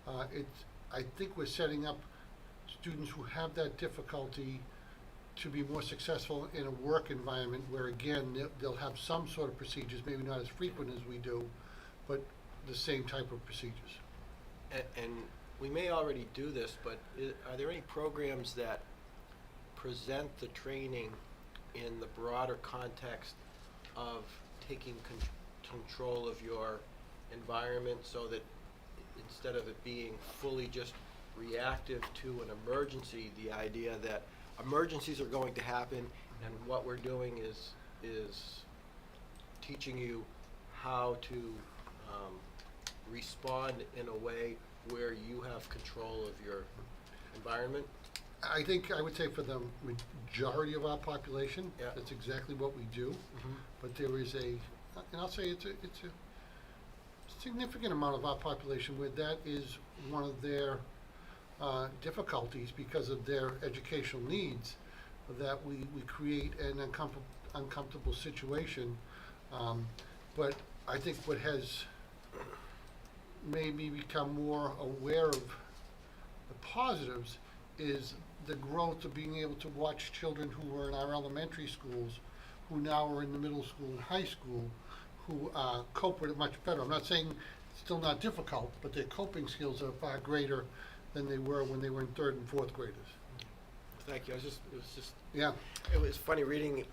I think we're setting up students who have that difficulty to be more successful in a work environment where, again, they'll have some sort of procedures, maybe not as frequent as we do, but the same type of procedures. And we may already do this, but are there any programs that present the training in the broader context of taking control of your environment, so that instead of it being fully just reactive to an emergency, the idea that emergencies are going to happen, and what we're doing is teaching you how to respond in a way where you have control of your environment? I think I would say for the majority of our population, Yeah. that's exactly what we do. Mm-hmm. But there is and I'll say it's a significant amount of our population where that is one of their difficulties because of their educational needs, that we create an uncomfortable situation. But I think what has made me become more aware of the positives is the growth of being able to watch children who were in our elementary schools, who now are in the middle school and high school, who cope with it much better. I'm not saying it's still not difficult, but their coping skills are far greater than they were when they were in third and fourth graders. Thank you. It was funny reading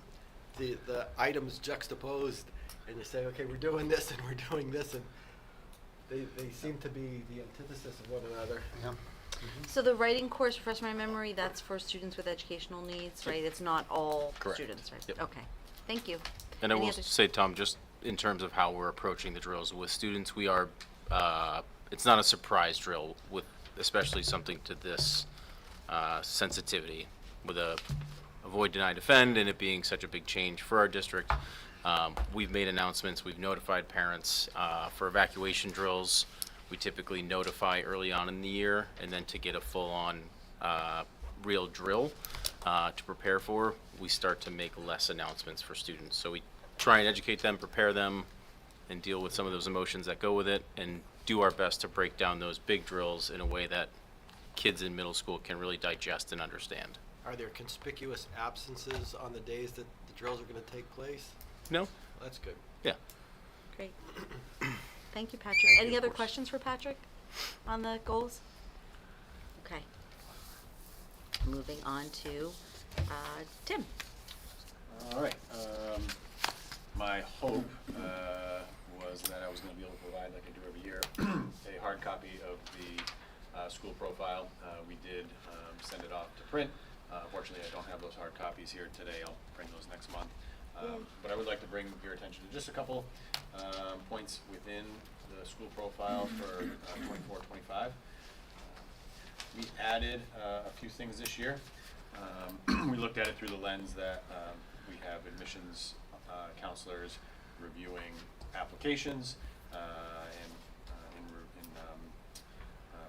the items juxtaposed, and you say, okay, we're doing this and we're doing this, and they seem to be the antithesis of one another. Yeah. So the writing course, refresh my memory, that's for students with educational needs, right? It's not all Correct. students, right? Yep. Okay, thank you. And I Any will other- say, Tom, just in terms of how we're approaching the drills with students, we are, it's not a surprise drill with especially something to this sensitivity with a avoid, deny, defend, and it being such a big change for our district. We've made announcements, we've notified parents for evacuation drills. We typically notify early on in the year, and then to get a full-on real drill to prepare for, we start to make less announcements for students. So we try and educate them, prepare them, and deal with some of those emotions that go with it, and do our best to break down those big drills in a way that kids in middle school can really digest and understand. Are there conspicuous absences on the days that the drills are going to take place? No? Well, that's good. Yeah. Great. Thank you, Patrick. Thank you, Any of other course. questions for Patrick on the goals? Okay. Moving on to Tim. All right. My hope was that I was going to be able to provide, like I do every year, a hard copy of the school profile. We did print. Unfortunately, I don't have those hard copies here today. I'll bring those next month. But I would like to bring your attention to just a couple points within the school profile for 24-25. We added a few things this year. We looked at it through the lens that we have admissions counselors reviewing applications and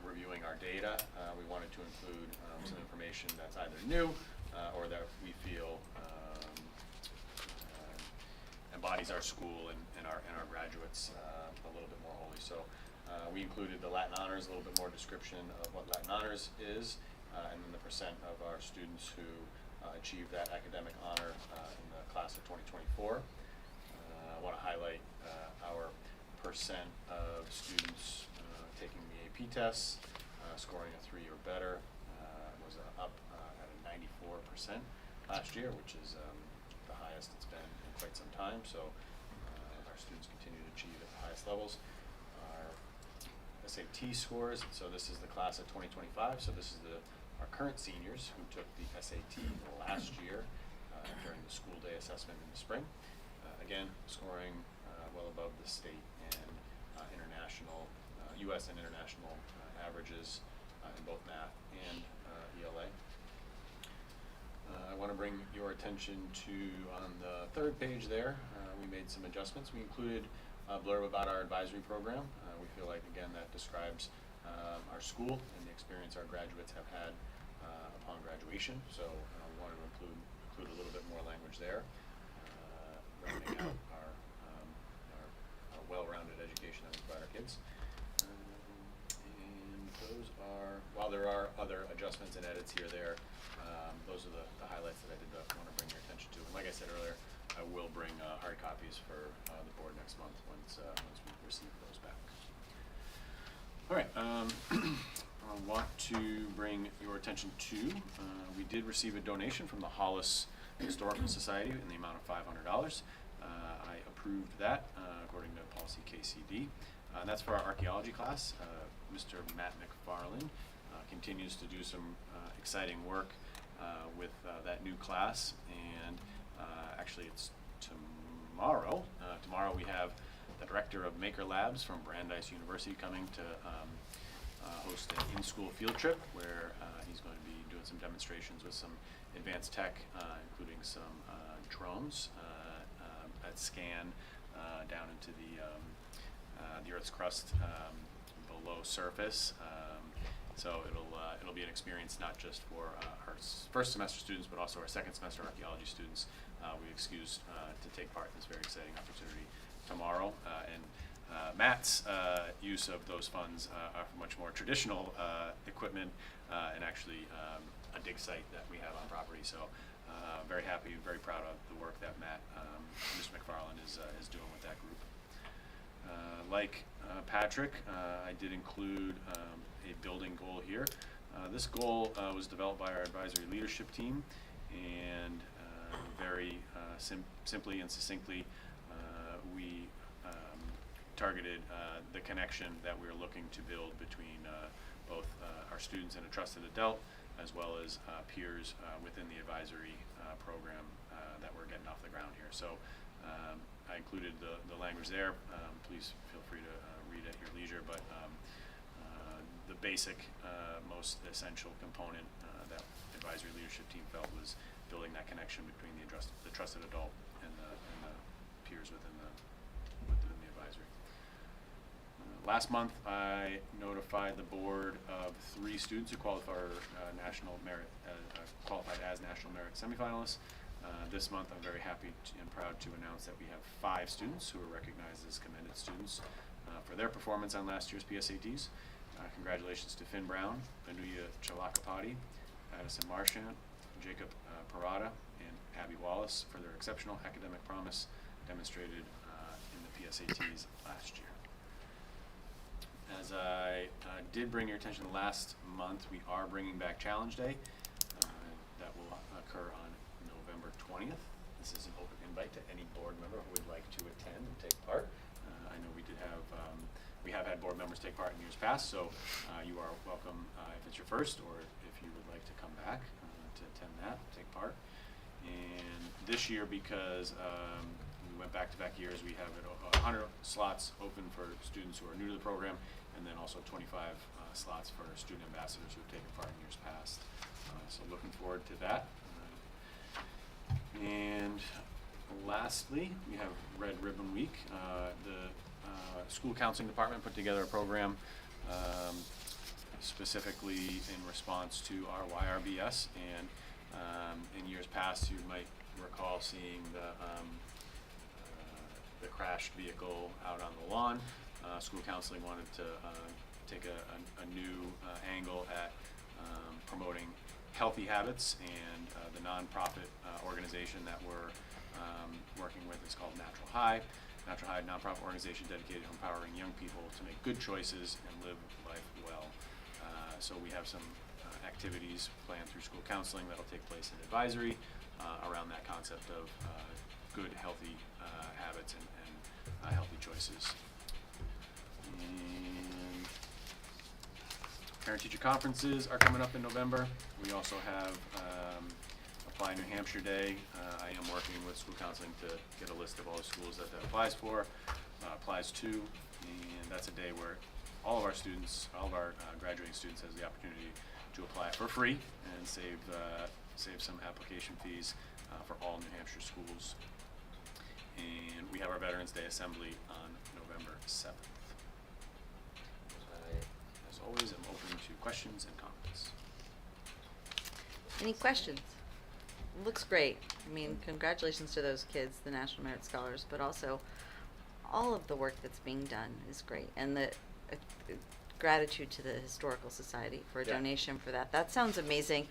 reviewing our data. We wanted to include some information that's either new or that we feel embodies our school and our graduates a little bit more wholly. So we included the Latin Honors, a little bit more description of what Latin Honors is, and then the percent of our students who achieved that academic honor in the class of 2024. I want to highlight our percent of students taking the AP tests, scoring a 3 or better, was up at a 94% last year, which is the highest it's been in quite some time. So our students continue to achieve at the highest levels. Our SAT scores, so this is the class of 2025, so this is our current seniors who took the SAT last year during the school day assessment in the spring. Again, scoring well above the state and international, U.S. and international averages in both math and ELA. I want to bring your attention to, on the third page there, we made some adjustments. We included a blurb about our advisory program. We feel like, again, that describes our school and the experience our graduates have had upon graduation. So we wanted to include a little bit more language there, rounding out our well-rounded education that we provide our kids. And those are, while there are other adjustments and edits here or there, those are the highlights that I did want to bring your attention to. And like I said earlier, I will bring hard copies for the board next month once we receive those back. All right, I want to bring your attention to, we did receive a donation from the Hollis Historical Society in the amount of $500. I approved that according to policy KCD. And that's for our archaeology class. Mr. Matt McFarland continues to do some exciting work with that new class, and actually it's tomorrow. Tomorrow we have the director of Maker Labs from Brandeis University coming to host an in-school field trip where he's going to be doing some demonstrations with some advanced tech, including some drones that scan down into the Earth's crust below surface. So it'll be an experience not just for our first semester students, but also our second semester archaeology students. We excused to take part in this very exciting opportunity tomorrow. And Matt's use of those funds are for much more traditional equipment and actually a dig site that we have on property. So very happy, very proud of the work that Matt, Mr. McFarland is doing with that group. Like Patrick, I did include a building goal here. This goal was developed by our advisory leadership team, and very simply and succinctly, we targeted the connection that we were looking to build between both our students and a trusted adult, as well as peers within the advisory program that we're getting off the ground here. So I included the language there. Please feel free to read at your leisure, but the basic, most essential component that advisory leadership team felt was building that connection between the trusted adult and the peers within the advisory. Last month, I notified the board of 3 students who qualified qualified as national merit semifinalists. This month, I'm very happy and proud to announce that we have 5 students who are recognized as commended students for their performance on last year's PSATs. Congratulations to Finn Brown, Anuya Chalakapati, Addison Marchant, Jacob Parada, and Abby Wallace for their exceptional academic promise demonstrated in the PSATs last year. As I did bring your attention last month, we are bringing back Challenge Day. That will occur on November 20th. This is an open invite to any board member who would like to attend and take part. I know we have had board members take part in years past, so you are welcome if it's your first or if you would like to come back. this year because we went back-to-back years. We have 100 slots open for students who are new to the program, and then also 25 slots for student ambassadors who have taken part in years past. So looking forward to that. And lastly, we have Red Ribbon Week. The school counseling department put together a program specifically in response to our YRBS, and in years past you might recall seeing the crashed vehicle out on the lawn. School counseling wanted to take a new angle at promoting healthy habits, and the nonprofit organization that we're working with is called Natural High. Natural High, nonprofit organization dedicated to empowering young people to make good choices and live life well. So we have some activities planned through school counseling that'll take place in advisory around that concept of good, healthy habits and healthy choices. And parent-teacher conferences are coming up in November. We also have Apply New Hampshire Day. I am working with school counseling to get a list of all the schools that applies to, and that's a day where all of our students, all of our graduating students, has the opportunity to apply for free and save some application fees for all New Hampshire schools. And we have our Veterans Day Assembly on November 7th. As always, I'm open to questions and comments. Any questions? Looks great. I mean, congratulations to those kids, the National Merit Scholars, but also all of the work that's being done is great. And the gratitude to the Historical Society for a donation for that. That sounds amazing.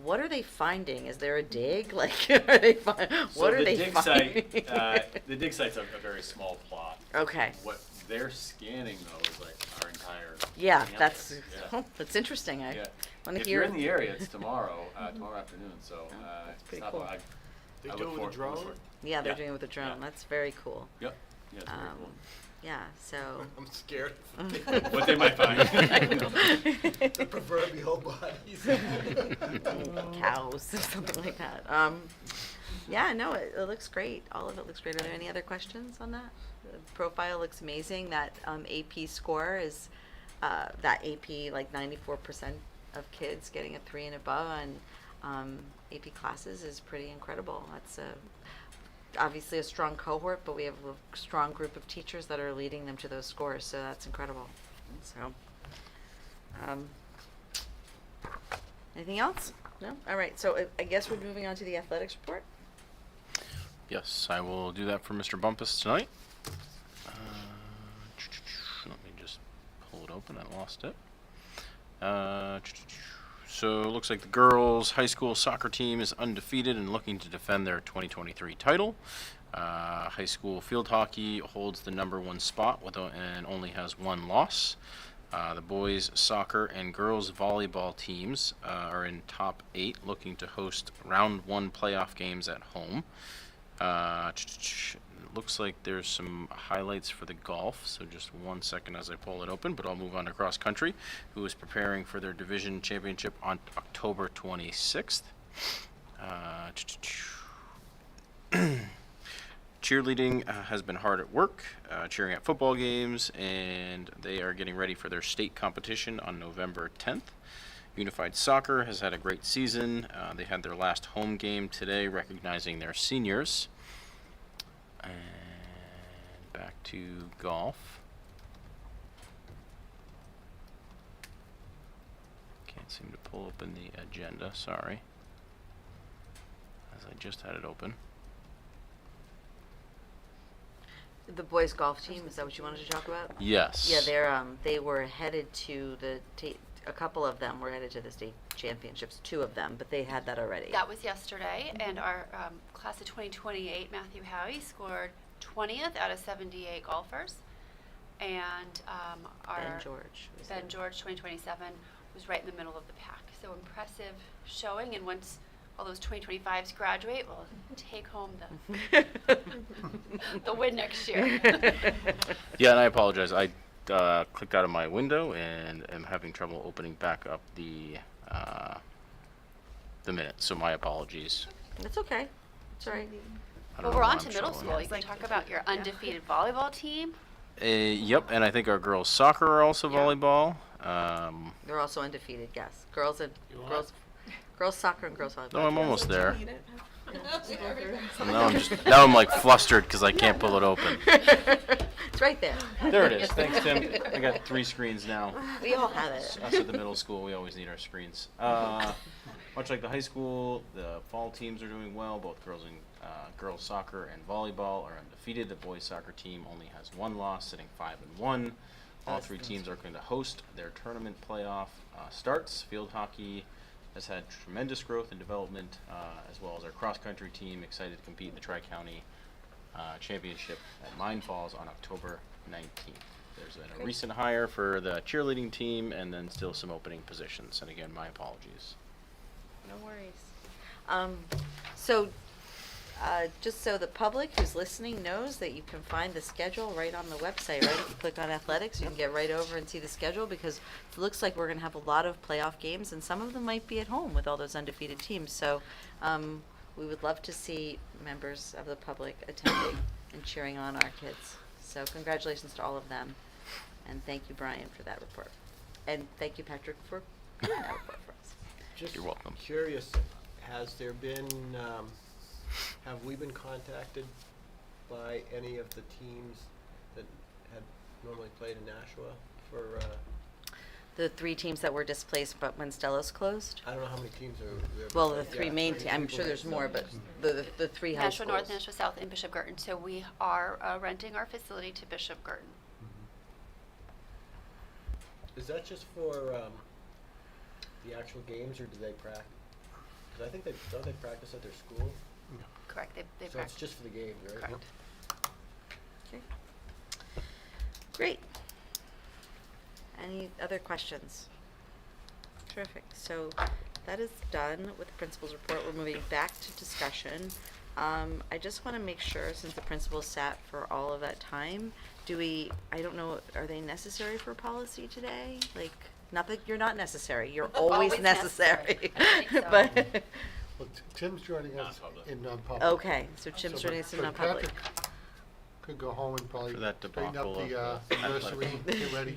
What are they finding? Is there a dig? Like, are they what are they finding? The dig site's a very small plot. Okay. What they're scanning though is like our entire that's campus. that's interesting. I want to If hear. you're in the area, it's tomorrow afternoon. So that's pretty stop cool. by. They I do look it with a forward- drone? Yeah, they're Yeah. doing it with a drone. Yeah. That's very cool. Yep. Yeah, it's very cool. Yeah. So. I'm scared. What they might find. The proverbial bodies. Cows or something like that. Yeah, no, it looks great. All of it looks great. Are there any other questions on that? The profile looks amazing. That AP score is that AP, like 94% of kids getting a 3 and above on AP classes is pretty incredible. That's obviously a strong cohort, but we have a strong group of teachers that are leading them to those scores, so that's incredible. So, anything else? No? All right, so I guess we're moving on to the athletics report. Yes, I will do that for Mr. Bumpus tonight. Let me just pull it open. I lost it. So it looks like the girls' high school soccer team is undefeated and looking to defend their 2023 title. High school field hockey holds the #1 spot and only has 1 loss. The boys' soccer and girls' volleyball teams are in top 8, looking to host round 1 playoff games at home. It looks like there's some highlights for the golf, so just 1 second as I pull it open, but I'll move on to cross country, who is preparing for their division championship on October 26th. Cheerleading has been hard at work, cheering at football games, and they are getting ready for their state competition on November 10th. Unified Soccer has had a great season. They had their last home game today, recognizing their seniors. And back to golf. Can't seem to pull open the agenda, sorry. As I just had it open. The boys' golf team, is that what you wanted to talk about? Yes. Yeah, they were headed to a couple of them were headed to the state championships, 2 of them, but they had that already. That was yesterday, and our class of 2028, Matthew Howie, scored 20th out of 78 golfers. And our Ben George. Ben George, 2027, was right in the middle of the pack. So impressive showing, and once all those 2025s graduate, we'll take home the win next year. Yeah, and I apologize. I clicked out of my window and am having trouble opening back up the minutes, so my apologies. That's okay. Sorry. I don't Well, know we're where on I'm to middle showing school. it. You can talk about your undefeated volleyball team. Yep, and I think our girls soccer are also Yeah. volleyball. They're also undefeated, yes. Girls and You are? girls soccer and girls volleyball. No, I'm yes. almost there. Need it? Now I'm like flustered because I can't pull it open. It's right there. There it is. Thanks, Tim. I got 3 screens now. We all have it. Us at the middle school, we always need our screens. Much like the high school, the fall teams are doing well. Both girls soccer and volleyball are undefeated. The boys soccer team only has 1 loss, sitting 5-1. All 3 teams are going to host their tournament playoff starts. Field hockey has had tremendous growth and development, as well as our cross-country team, excited to compete in the Tri-County Championship at Mine Falls on October 19th. There's been a recent hire for the cheerleading team, and then still some opening positions. And again, my apologies. No worries. Just so the public who's listening knows that you can find the schedule right on the website, right? If you click on athletics, you can get right over and see the schedule, because it looks like we're going to have a lot of playoff games, and some of them might be at home with all those undefeated teams. So we would love to see members of the public attending and cheering on our kids. So congratulations to all of them. And thank you, Brian, for that report. And thank you, Patrick, for doing that report for us. Just You're welcome. curious, has there been, have we been contacted by any of the teams that had normally played in Nashua for, The 3 teams that were displaced, but when Stellos closed? I don't know how many teams are there. Well, but the 3 yeah, main, 3 I'm people sure that there's more, know. but the 3 high Nashua schools. North, Nashua South, and Bishop Garten. So we are renting our facility to Bishop Garten. Is that just for the actual games, or do they practice? Because I think don't they practice at their school? Correct. They So it's practice. just for the games, right? Correct. Okay. Great. Any other questions? Terrific. So that is done with the principal's report. We're moving back to discussion. I just want to make sure, since the principal sat for all of that time, I don't know, are they necessary for policy today? Like, not that you're not necessary, you're always Always necessary. necessary. I think so. But, Well, Tim's joining us Non-public. in non-public. okay, so Tim's So, joining us in so non-public. Patrick could go home and probably For that straighten up debacle the of nursery, get ready.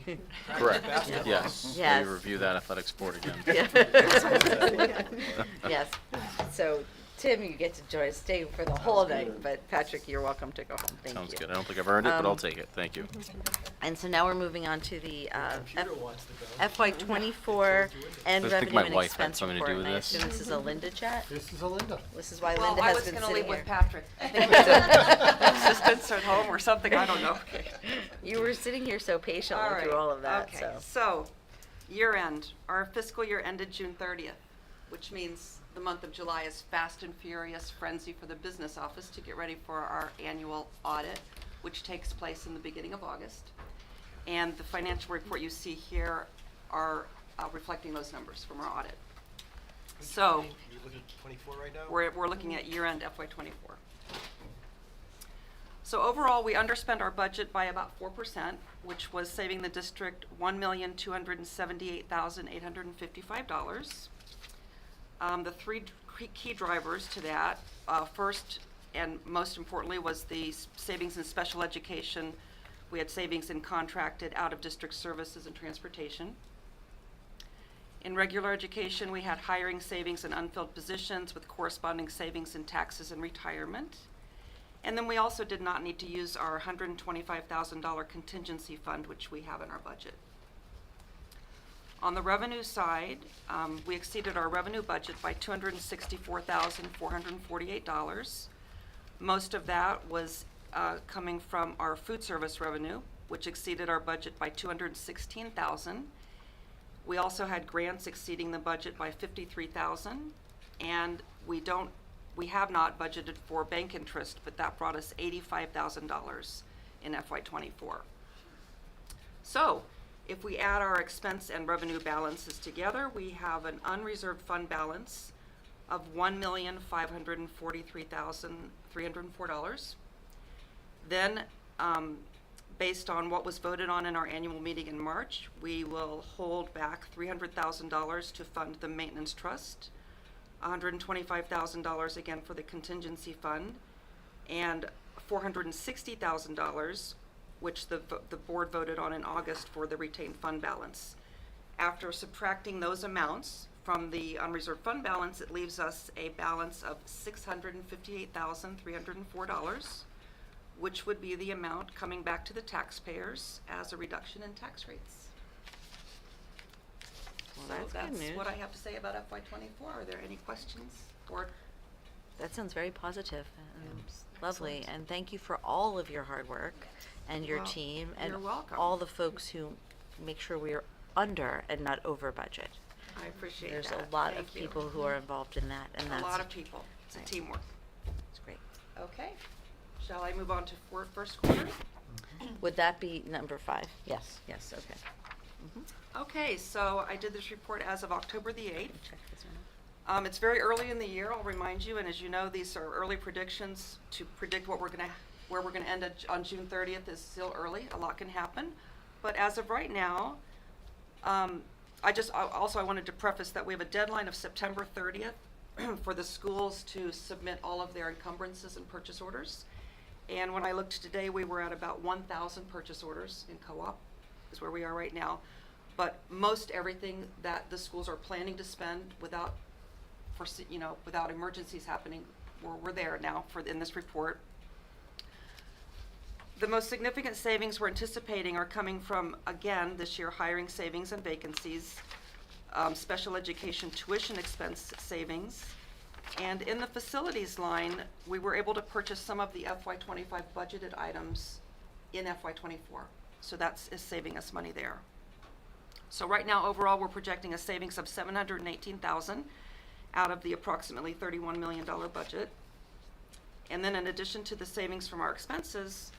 Correct. Basketball. Yes. Yes. We review that athletic sport again. Yeah. Yes. So, Tim, you get to stay for the whole night, but Patrick, you're welcome to go home. Thank you. Sounds good. I don't think I've earned it, but I'll Um, take it. Thank you. And so now we're moving on to the Computer wants to go. FY '24 and I think revenue my and wife had expense something to report. do with And I this. assume this is a Linda chat? This is Alinda. This is why Well, Linda I has was been gonna sitting leave with here. Patrick. I think it was an assistance at home or something, I don't know. You were sitting here so patiently through all of that, so. Okay, so, year end, our fiscal year ended June 30th, which means the month of July is fast and furious frenzy for the business office to get ready for our annual audit, which takes place in the beginning of August. And the financial report you see here are reflecting those numbers from our audit. So, You looking at 24 right now? we're looking at year-end FY '24. So overall, we underspent our budget by about 4%, which was saving the district $1,278,855. The 3 key drivers to that, first and most importantly, was the savings in special education. We had savings in contracted out-of-district services and transportation. In regular education, we had hiring savings in unfilled positions with corresponding savings in taxes and retirement. And then we also did not need to use our $125,000 contingency fund, which we have in our budget. On the revenue side, we exceeded our revenue budget by $264,448. Most of that was coming from our food service revenue, which exceeded our budget by $216,000. We also had grants exceeding the budget by $53,000, and we have not budgeted for bank interest, but that brought us $85,000 in FY '24. So, if we add our expense and revenue balances together, we have an unreserved fund balance of $1,543,304. Then, based on what was voted on in our annual meeting in March, we will hold back $300,000 to fund the maintenance trust. $125,000 again for the contingency fund, and $460,000, which the board voted on in August for the retained fund balance. After subtracting those amounts from the unreserved fund balance, it leaves us a balance of $658,304, which would be the amount coming back to the taxpayers as a reduction in tax rates. Well, So that's good that's news. what I have to say about FY24. Are there any questions? Or That sounds very positive and lovely, Excellent. and thank you for all of your hard work and your Well, team and you're welcome. all the folks who make sure we are under and not over budget. I appreciate There's that. a lot of Thank you. people who are involved in that, and A that's lot of people. It's a Right. teamwork. It's great. Okay. Shall I move on to first quarter? Would that be number 5? Yes, yes, okay. Okay, so I did this report as of October the 8th. Check this one out. It's very early in the year, I'll remind you, and as you know, these are early predictions. To predict where we're gonna end on June 30th is still early. A lot can happen. But as of right now, I wanted to preface that we have a deadline of September 30th for the schools to submit all of their encumbrances and purchase orders. And when I looked today, we were at about 1,000 purchase orders in co-op, is where we are right now. But most everything that the schools are planning to spend without emergencies happening, we're there now in this report. The most significant savings we're anticipating are coming from, again, this year, hiring savings and vacancies, special education tuition expense savings, and in the facilities line, we were able to purchase some of the FY25 budgeted items in FY24. So that's saving us money there. So right now, overall, we're projecting a savings of $718,000 out of the approximately $31 million budget. And then in addition to the savings from our expenses,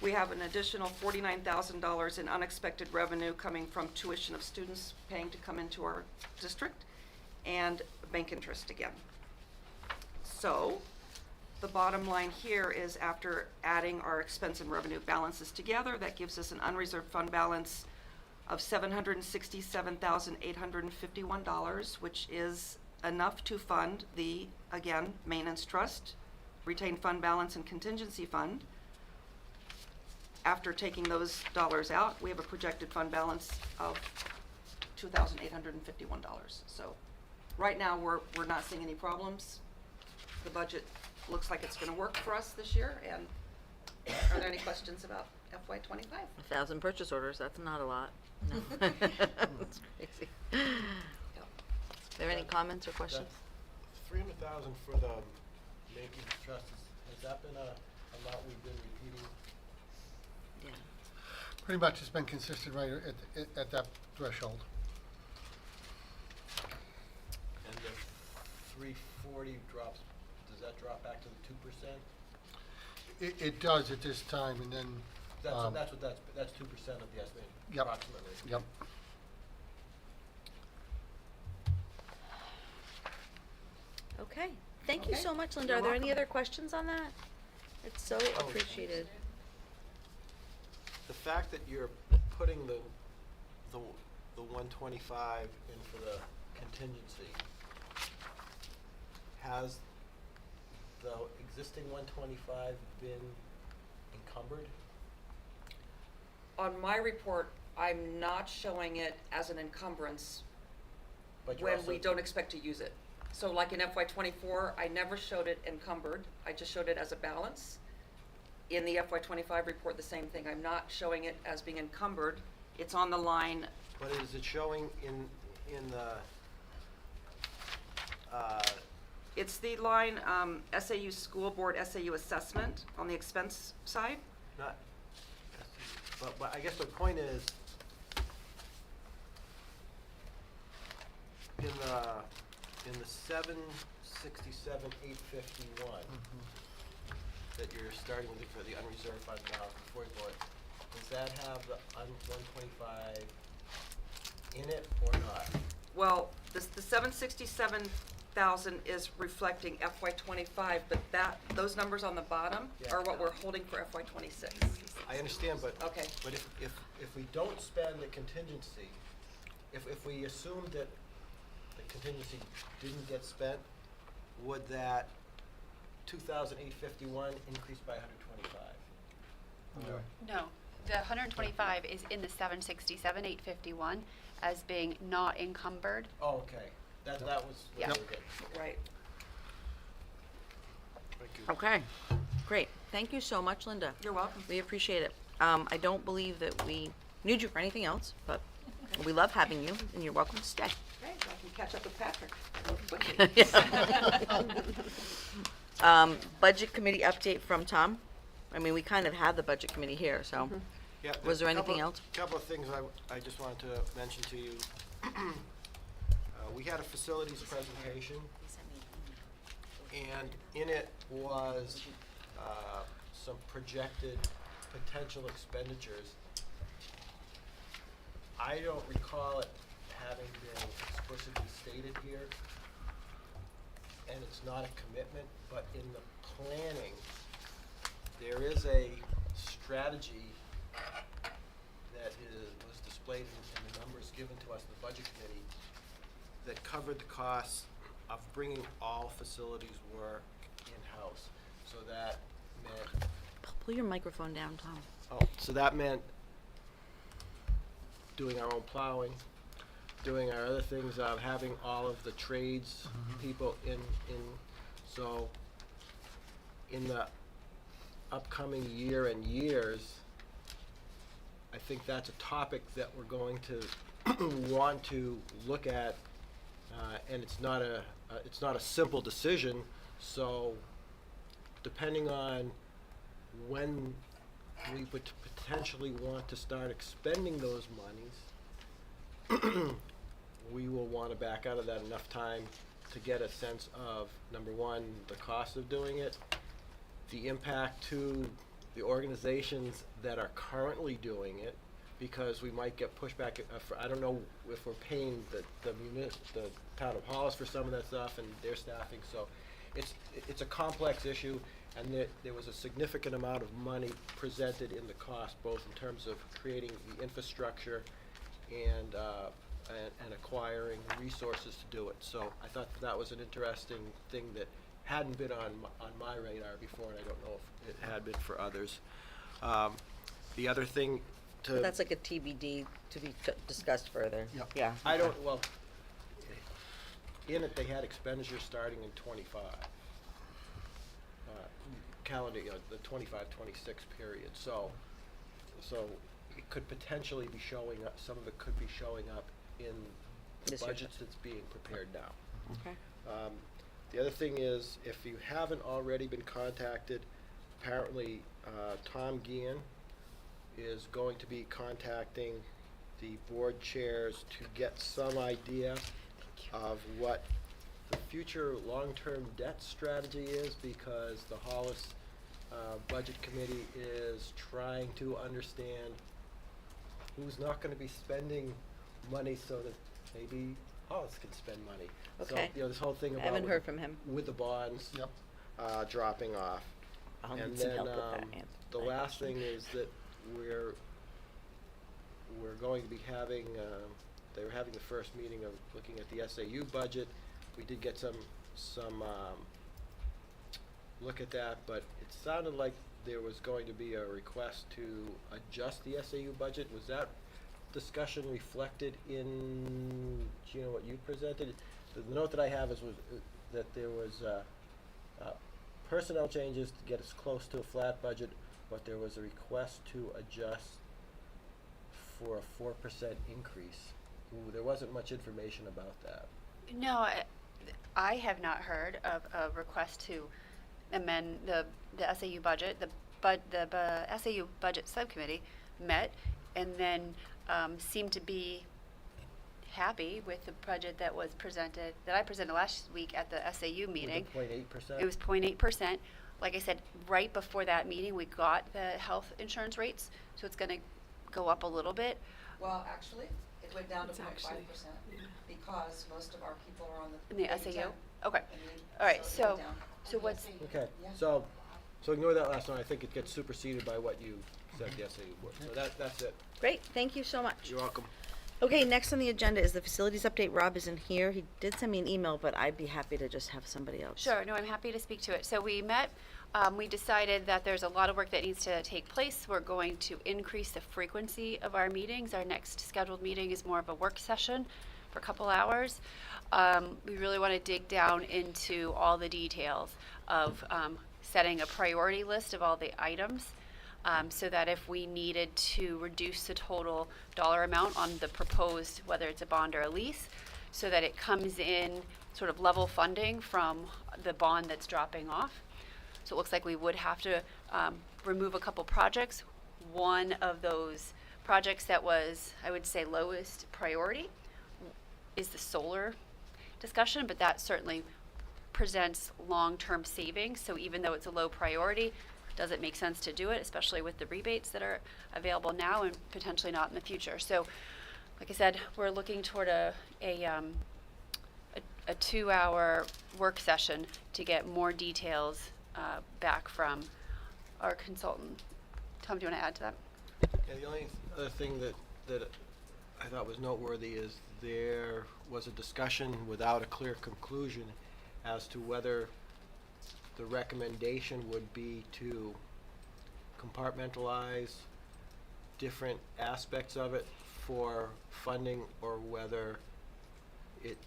we have an additional $49,000 in unexpected revenue coming from tuition of students paying to come into our district and bank interest again. So the bottom line here is after adding our expense and revenue balances together, that gives us an unreserved fund balance of $767,851, which is enough to fund the, again, maintenance trust, retained fund balance, and contingency fund. After taking those dollars out, we have a projected fund balance of $2,851. So right now, we're not seeing any problems. The budget looks like it's gonna work for us this year, and are there any questions about FY25? 1,000 purchase orders, that's not a lot. No. That's crazy. Are there any comments or questions? $300,000 for the maintenance trust, has that been a amount we've been repeating? Yeah. Pretty much it's been consistent right at that threshold. And the 340 drops, does that drop back to the 2%? It does at this time, and then, That's 2% of the estimate, Yep. approximately. yep. Okay, thank you Okay. so much, Linda. You're Are there any welcome. other questions on that? It's so appreciated. The fact that you're putting the 125 in for the contingency, has the existing 125 been encumbered? On my report, I'm not showing it as an encumbrance But you're when also- we don't expect to use it. So like in FY24, I never showed it encumbered, I just showed it as a balance. In the FY25 report, the same thing, I'm not showing it as being encumbered, it's on the line, But is it showing in the, it's the line, SAU School Board, SAU Assessment on the expense side? not, but I guess the point is, in the 767,851 that you're starting with for the unreserved fund balance before you go it, does that have the 125 in it or not? Well, the 767,000 is reflecting FY25, but those numbers on the bottom Yeah. are what we're holding for FY26. I understand, but. Okay. But if we don't spend the contingency, if we assume that the contingency didn't get spent, would that 2,851 increase by 125? No, the 125 is in the 767, 851 as being not encumbered. Oh, okay, that was what Yeah. we were getting. Right. Thank you. Okay, great. Thank you so much, Linda. You're welcome. We appreciate it. I don't believe that we need you for anything else, but we love having you, and you're welcome to stay. Great, I can catch up with Patrick quickly. Budget committee update from Tom. I mean, we kind of had the budget committee here, so. Yeah, Was there a couple- anything else? Couple of things I just wanted to mention to you. We had a facilities presentation, and in it was some projected potential expenditures. I don't recall it having been explicitly stated here, and it's not a commitment, but in the planning, there is a strategy that was displayed in the numbers given to us, the budget committee, that covered the costs of bringing all facilities work in-house. So that meant, Pull your microphone down, Tom. so that meant doing our own plowing, doing our other things, of having all of the trades people in, so in the upcoming year and years, I think that's a topic that we're going to want to look at, and it's not a simple decision. So, depending on when we would potentially want to start expending those monies, we will want to back out of that enough time to get a sense of, number one, the cost of doing it, the impact to the organizations that are currently doing it, because we might get pushback. I don't know if we're paying the town of Hollis for some of that stuff and their staffing. So it's a complex issue, and there was a significant amount of money presented in the cost, both in terms of creating the infrastructure and acquiring resources to do it. So I thought that was an interesting thing that hadn't been on my radar before, and I don't know if it had been for others. The other thing to... That's like a TBD to be discussed further. Yep. Yeah. I don't, well, in it, they had expenditures starting in '25. Calendar, the 25, 26 period. So it could potentially be showing up, some of it could be showing up in the This year's budgets that's being prepared now. Okay. The other thing is, if you haven't already been contacted, apparently Tom Guillen is going to be contacting the board chairs to get some idea of what the future long-term debt strategy is, because the Hollis Budget Committee is trying to understand who's not going to be spending money so that maybe Hollis can spend money. Okay. So, this whole thing I about haven't heard from him. with the bonds Yep. dropping off. I'll And need some then help with that, Ann. the last thing is that we're going to be having, they were having the first meeting of looking at the SAU budget. We did get some look at that, but it sounded like there was going to be a request to adjust the SAU budget. Was that discussion reflected in, Gina, what you presented? The note that I have was that there was personnel changes to get us close to a flat budget, but there was a request to adjust for a 4% increase. Ooh, there wasn't much information about that. No, I have not heard of a request to amend the SAU budget. The SAU budget subcommittee met and then seemed to be happy with the budget that was presented, that I presented last week at the SAU meeting. Was it 0.8%? It was 0.8%. Like I said, right before that meeting, we got the health insurance rates, so it's gonna go up a little bit. Well, actually, it went down to It's 0.5% actually- because most of our people are on the. In the 80/10, SAU? Okay. and All right, it so, went down. so what's, Okay, Yeah. so ignore that last one. I think it gets superseded by what you said, the SAU board. So that's it. Great, thank you so much. You're welcome. Okay, next on the agenda is the facilities update. Rob isn't here. He did send me an email, but I'd be happy to just have somebody else. Sure, no, I'm happy to speak to it. So we met, we decided that there's a lot of work that needs to take place. We're going to increase the frequency of our meetings. Our next scheduled meeting is more of a work session for a couple hours. We really want to dig down into all the details of setting a priority list of all the items, so that if we needed to reduce the total dollar amount on the proposed, whether it's a bond or a lease, so that it comes in sort of level funding from the bond that's dropping off. So it looks like we would have to remove a couple projects. One of those projects that was, I would say, lowest priority is the solar discussion, but that certainly presents long-term savings. So even though it's a low priority, does it make sense to do it, especially with the rebates that are available now and potentially not in the future? So, like I said, we're looking toward a 2-hour work session to get more details back from our consultant. Tom, do you want to add to that? Yeah, the only other thing that I thought was noteworthy is there was a discussion without a clear conclusion as to whether the recommendation would be to compartmentalize different aspects of it for funding, or whether it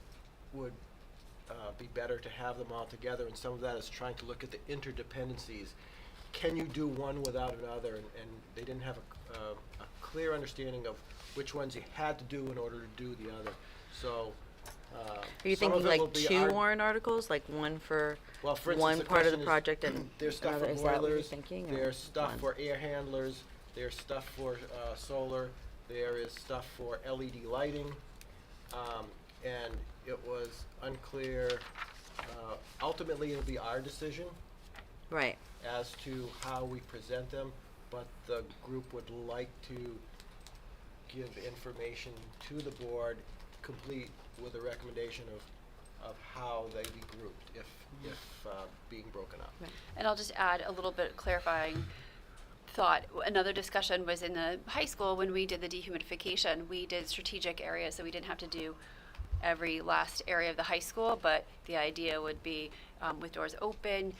would be better to have them all together. And some of that is trying to look at the interdependencies. Can you do one without another? And they didn't have a clear understanding of which ones you had to do in order to do the other. So Are you some of thinking it will like be two warrant articles, like one for well, for instance, one the part of the question is, project and there's stuff another? for Is that what you're boilers, thinking, or there's stuff one? for air handlers, there's stuff for solar, there is stuff for LED lighting, and it was unclear. Ultimately, it'll be our decision Right. as to how we present them, but the group would like to give information to the board, complete with a recommendation of how they be grouped if being broken up. Right. And I'll just add a little bit clarifying thought. Another discussion was in the high school when we did the dehumidification. We did strategic areas, so we didn't have to do every last area of the high school, but the idea would be with doors open,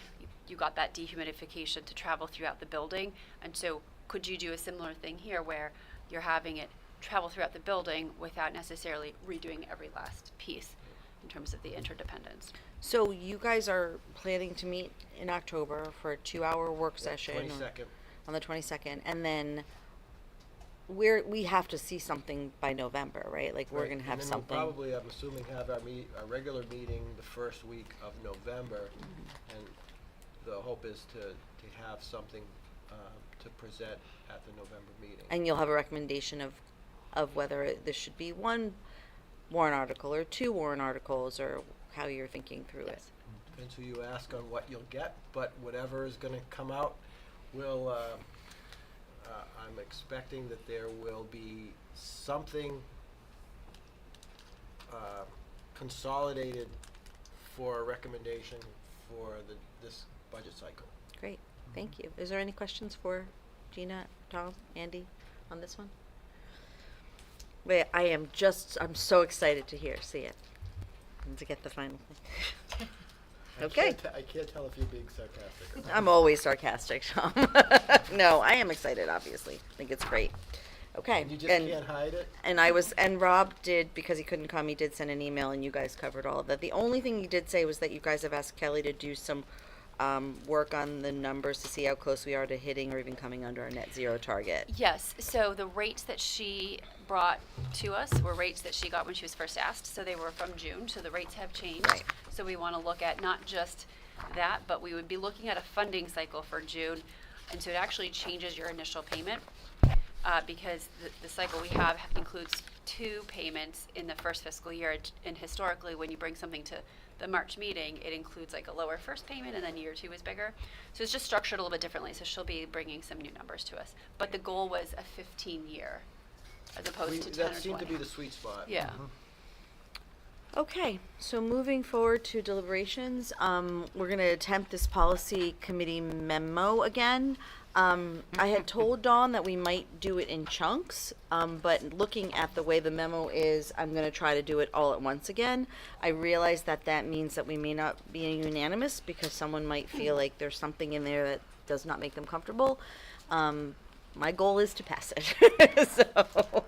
you got that dehumidification to travel throughout the building. And so could you do a similar thing here where you're having it travel throughout the building without necessarily redoing every last piece in terms of the interdependence? So you guys are planning to meet in October for a 2-hour work session 22nd. on the 22nd, and then we have to see something by November, right? Like we're Right, gonna have and then something. we'll probably, I'm assuming, have our regular meeting the first week of November, and the hope is to have something to present at the November meeting. And you'll have a recommendation of whether this should be one warrant article or 2 warrant articles, or how you're thinking through it. Yes. Depends who you ask on what you'll get, but whatever is gonna come out will, I'm expecting that there will be something consolidated for a recommendation for this budget cycle. Great, thank you. Is there any questions for Gina, Tom, Andy on this one? Wait, I'm so excited to see it, and to get the final thing. Okay. I can't tell if you're being sarcastic or not. I'm always sarcastic, Tom. No, I am excited, obviously. I think it's great. Okay. And you just can't hide it? And Rob did, because he couldn't come, he did send an email and you guys covered all of that. The only thing he did say was that you guys have asked Kelly to do some work on the numbers to see how close we are to hitting or even coming under our net zero target. Yes, so the rates that she brought to us were rates that she got when she was first asked, so they were from June, so the rates have changed. Right. So we want to look at not just that, but we would be looking at a funding cycle for June, and so it actually changes your initial payment, because the cycle we have includes 2 payments in the first fiscal year, and historically, when you bring something to the March meeting, it includes like a lower first payment, and then year 2 is bigger. So it's just structured a little bit differently, so she'll be bringing some new numbers to us. But the goal was a 15-year, as opposed to 10 or 20. That seemed to be the sweet spot. Yeah. Okay, so moving forward to deliberations, we're going to attempt this policy committee memo again. I had told Dawn that we might do it in chunks, but looking at the way the memo is, I'm gonna try to do it all at once again. I realize that that means that we may not be unanimous because someone might feel like there's something in there that does not make them comfortable. My goal is to pass it. So,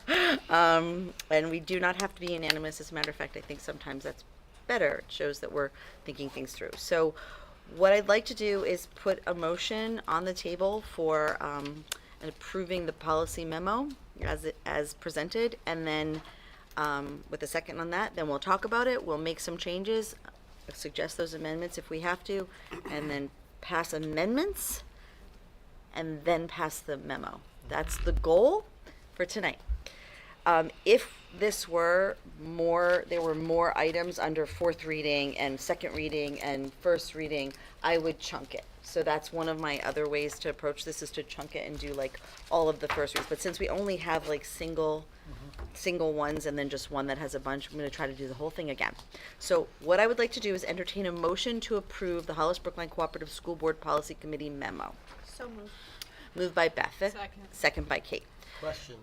and we do not have to be unanimous. As a matter of fact, I think sometimes that's better. It shows that we're thinking things through. So what I'd like to do is put a motion on the table for approving the policy memo as presented, and then with a second on that, then we'll talk about it. We'll make some changes, suggest those amendments if we have to, and then pass amendments, and then pass the memo. That's the goal for tonight. If this were there were more items under fourth reading and second reading and first reading, I would chunk it. So that's one of my other ways to approach this, is to chunk it and do like all of the first reads. But since we only have like single ones and then just one that has a bunch, I'm going to try to do the whole thing again. So what I would like to do is entertain a motion to approve the Hollis Brookline Cooperative School Board Policy Committee memo. So moved. Moved by Beth. Second. Second by Kate. Question,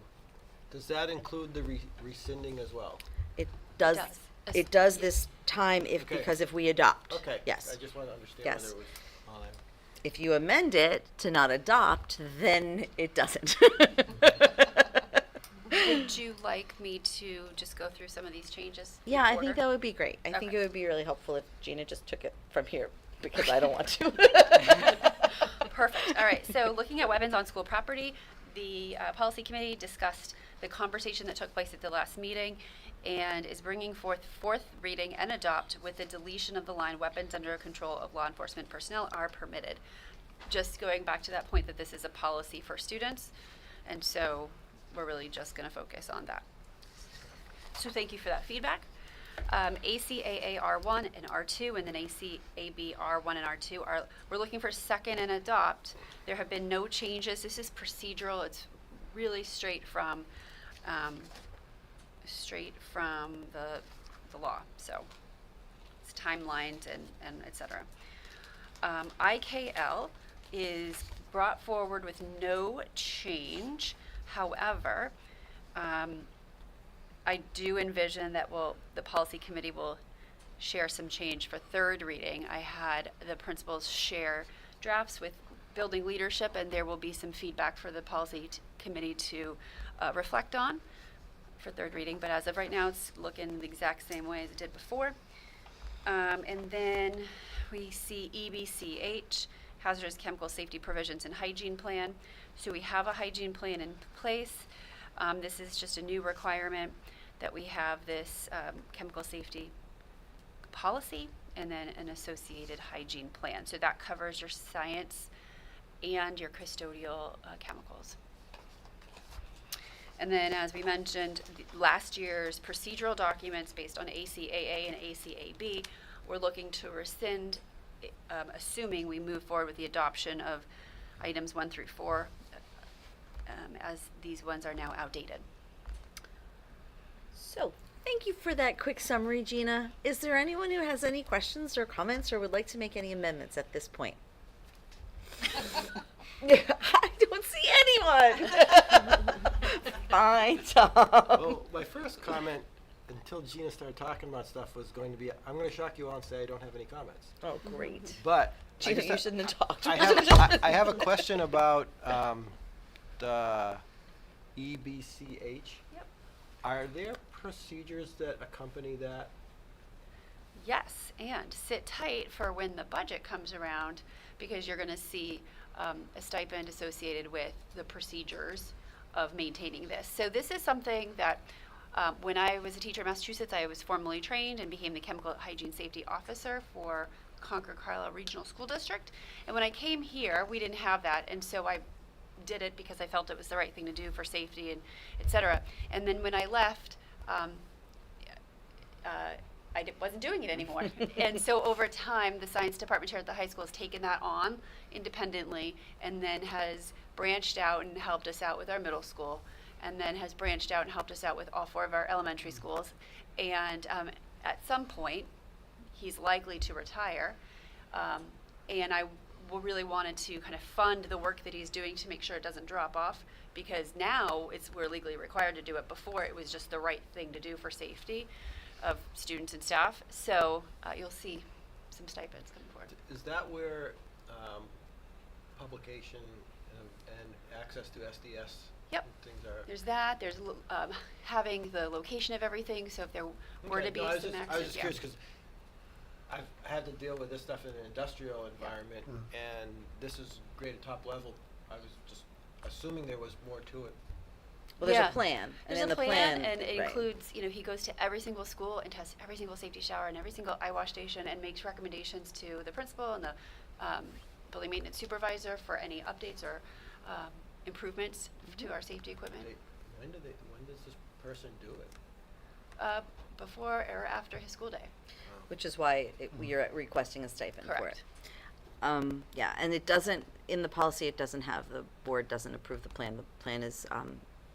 does that include the rescinding as well? It does. does. It does this time Okay. because if we adopt. Okay. Yes. I just want to understand Yes. whether it was on there. If you amend it to not adopt, then it doesn't. Would you like me to just go through some of these changes? in Yeah, I order? think that would be great. I think Okay. it would be really helpful if Gina just took it from here, because I don't want to. Perfect. All right. So looking at weapons on school property, the policy committee discussed the conversation that took place at the last meeting and is bringing forth fourth reading and adopt with the deletion of the line weapons under control of law enforcement personnel are permitted. Just going back to that point that this is a policy for students, and so we're really just going to focus on that. So thank you for that feedback. ACAA R1 and R2, and then ACAB R1 and R2 we're looking for second and adopt. There have been no changes. This is procedural. It's really straight from the law. So it's timelined and et cetera. IKL is brought forward with no change. However, I do envision that the policy committee will share some change for third reading. I had the principals share drafts with building leadership, and there will be some feedback for the policy committee to reflect on for third reading. But as of right now, it's looking the exact same way as it did before. And then we see EBCH, Hazardous Chemical Safety Provisions and Hygiene Plan. So we have a hygiene plan in place. This is just a new requirement that we have this chemical safety policy and then an associated hygiene plan. So that covers your science and your custodial chemicals. And then, as we mentioned, last year's procedural documents based on ACAA and ACAB, we're looking to rescind, assuming we move forward with the adoption of items 1 through 4, as these ones are now outdated. So, thank you for that quick summary, Gina. Is there anyone who has any questions or comments or would like to make any amendments at this point? I don't see anyone. Fine, Tom. Well, my first comment, until Gina started talking about stuff, was going to be, I'm going to shock you all and say I don't have any comments. Oh, great. But Gina, you shouldn't have talked. I have a question about the EBCH. Yep. Are there procedures that accompany that? Yes, and sit tight for when the budget comes around, because you're going to see a stipend associated with the procedures of maintaining this. So this is something that when I was a teacher in Massachusetts, I was formally trained and became the Chemical Hygiene Safety Officer for Concord-Carlisle Regional School District. And when I came here, we didn't have that, and so I did it because I felt it was the right thing to do for safety and et cetera. And then when I left, wasn't doing it anymore. And so over time, the science department chair at the high school has taken that on independently, and then has branched out and helped us out with our middle school, and then has branched out and helped us out with all 4 of our elementary schools. And at some point, he's likely to retire. And I really wanted to kind of fund the work that he's doing to make sure it doesn't drop off, because now we're legally required to do it. Before, it was just the right thing to do for safety of students and staff. So you'll see some stipends coming forward. Is that where publication and access to SDS Yep. things are? There's that. There's having the location of everything. So if there were to be No, some I was just yeah. curious because I've had to deal with this stuff in an industrial environment, and this is great at top level. I was just assuming there was more to it. Well, there's Yeah. a plan, and There's in a the plan, plan, and it right. includes, he goes to every single school and tests every single safety shower and every single eye wash station and makes recommendations to the principal and the building maintenance supervisor for any updates or improvements to our safety equipment. When does this person do it? Before or after his school day. Which is why you're requesting a stipend for it. Correct. Yeah, and it doesn't, in the policy, it doesn't have, the board doesn't approve the plan. The plan is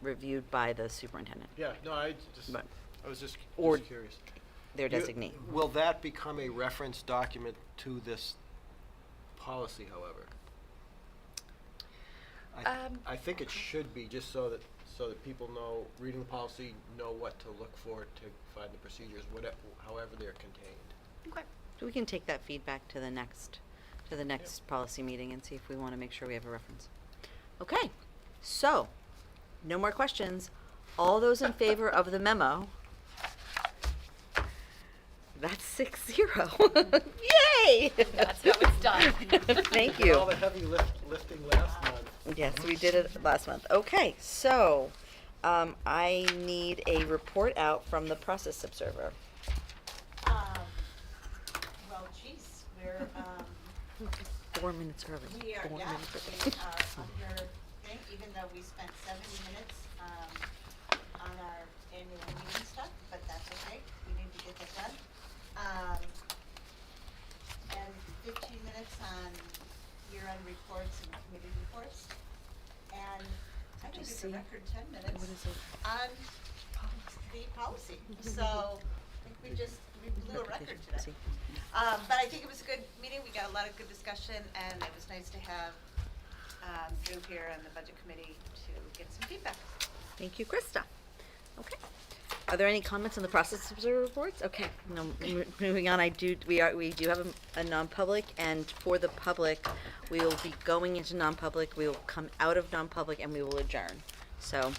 reviewed by the superintendent, Yeah, no, I But- was just or curious. their You- designee. Will that become a reference document to this policy, however? I think it should be, just so that people know, reading the policy, know what to look for to find the procedures, however they're contained. Okay. So we can take that feedback to the next policy meeting and see if we want to make sure we have a reference. Okay, so, no more questions. All those in favor of the memo? That's 6-0. Yay! That's how it's done. Thank Did all you. the heavy lifting last month. Yes, we did it last month. Okay, so, I need a report out from the process observer. Well, geez, we're, 4 minutes early. we are, 4 yeah, minutes early. we are under thing, even though we spent 70 minutes, on our annual meeting stuff, but that's okay, we need to get that done. And 15 minutes on year-end reports and committee reports. And I think Just it's a see. record 10 minutes What is it? on the policy. So I think we blew a record today. But I think it was a good meeting. We got a lot of good discussion, and it was nice to have Drew here and the budget committee to get some feedback. Thank you, Krista. Okay. Are there any comments on the process observer reports? Okay. No, moving on. We do have a non-public, and for the public, we will be going into non-public. We will come out of non-public, and we will adjourn. So,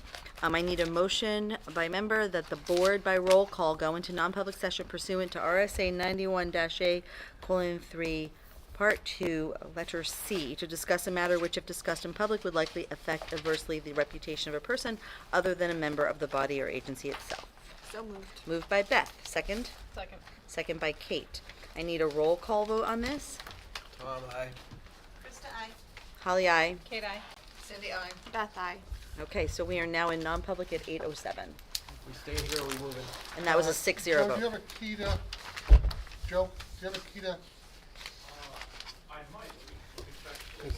I need a motion by member that the board by roll call go into non-public session pursuant to RSA 91-A:3, Part 2, letter C, to discuss a matter which, if discussed in public, would likely affect adversely the reputation of a person other than a member of the body or agency itself. So moved. Moved by Beth. Second? Second. Second by Kate. I need a roll call vote on this. Tom, Krista, aye. Holly, aye. Kate, aye. Cindy, I. Beth, aye. Okay, so we are now in non-public at 8:07. we staying here or we moving? And that was a 6-0 Joe, do vote. you have a key to, Joe, do you have a key to? I might, let me check. 'Cause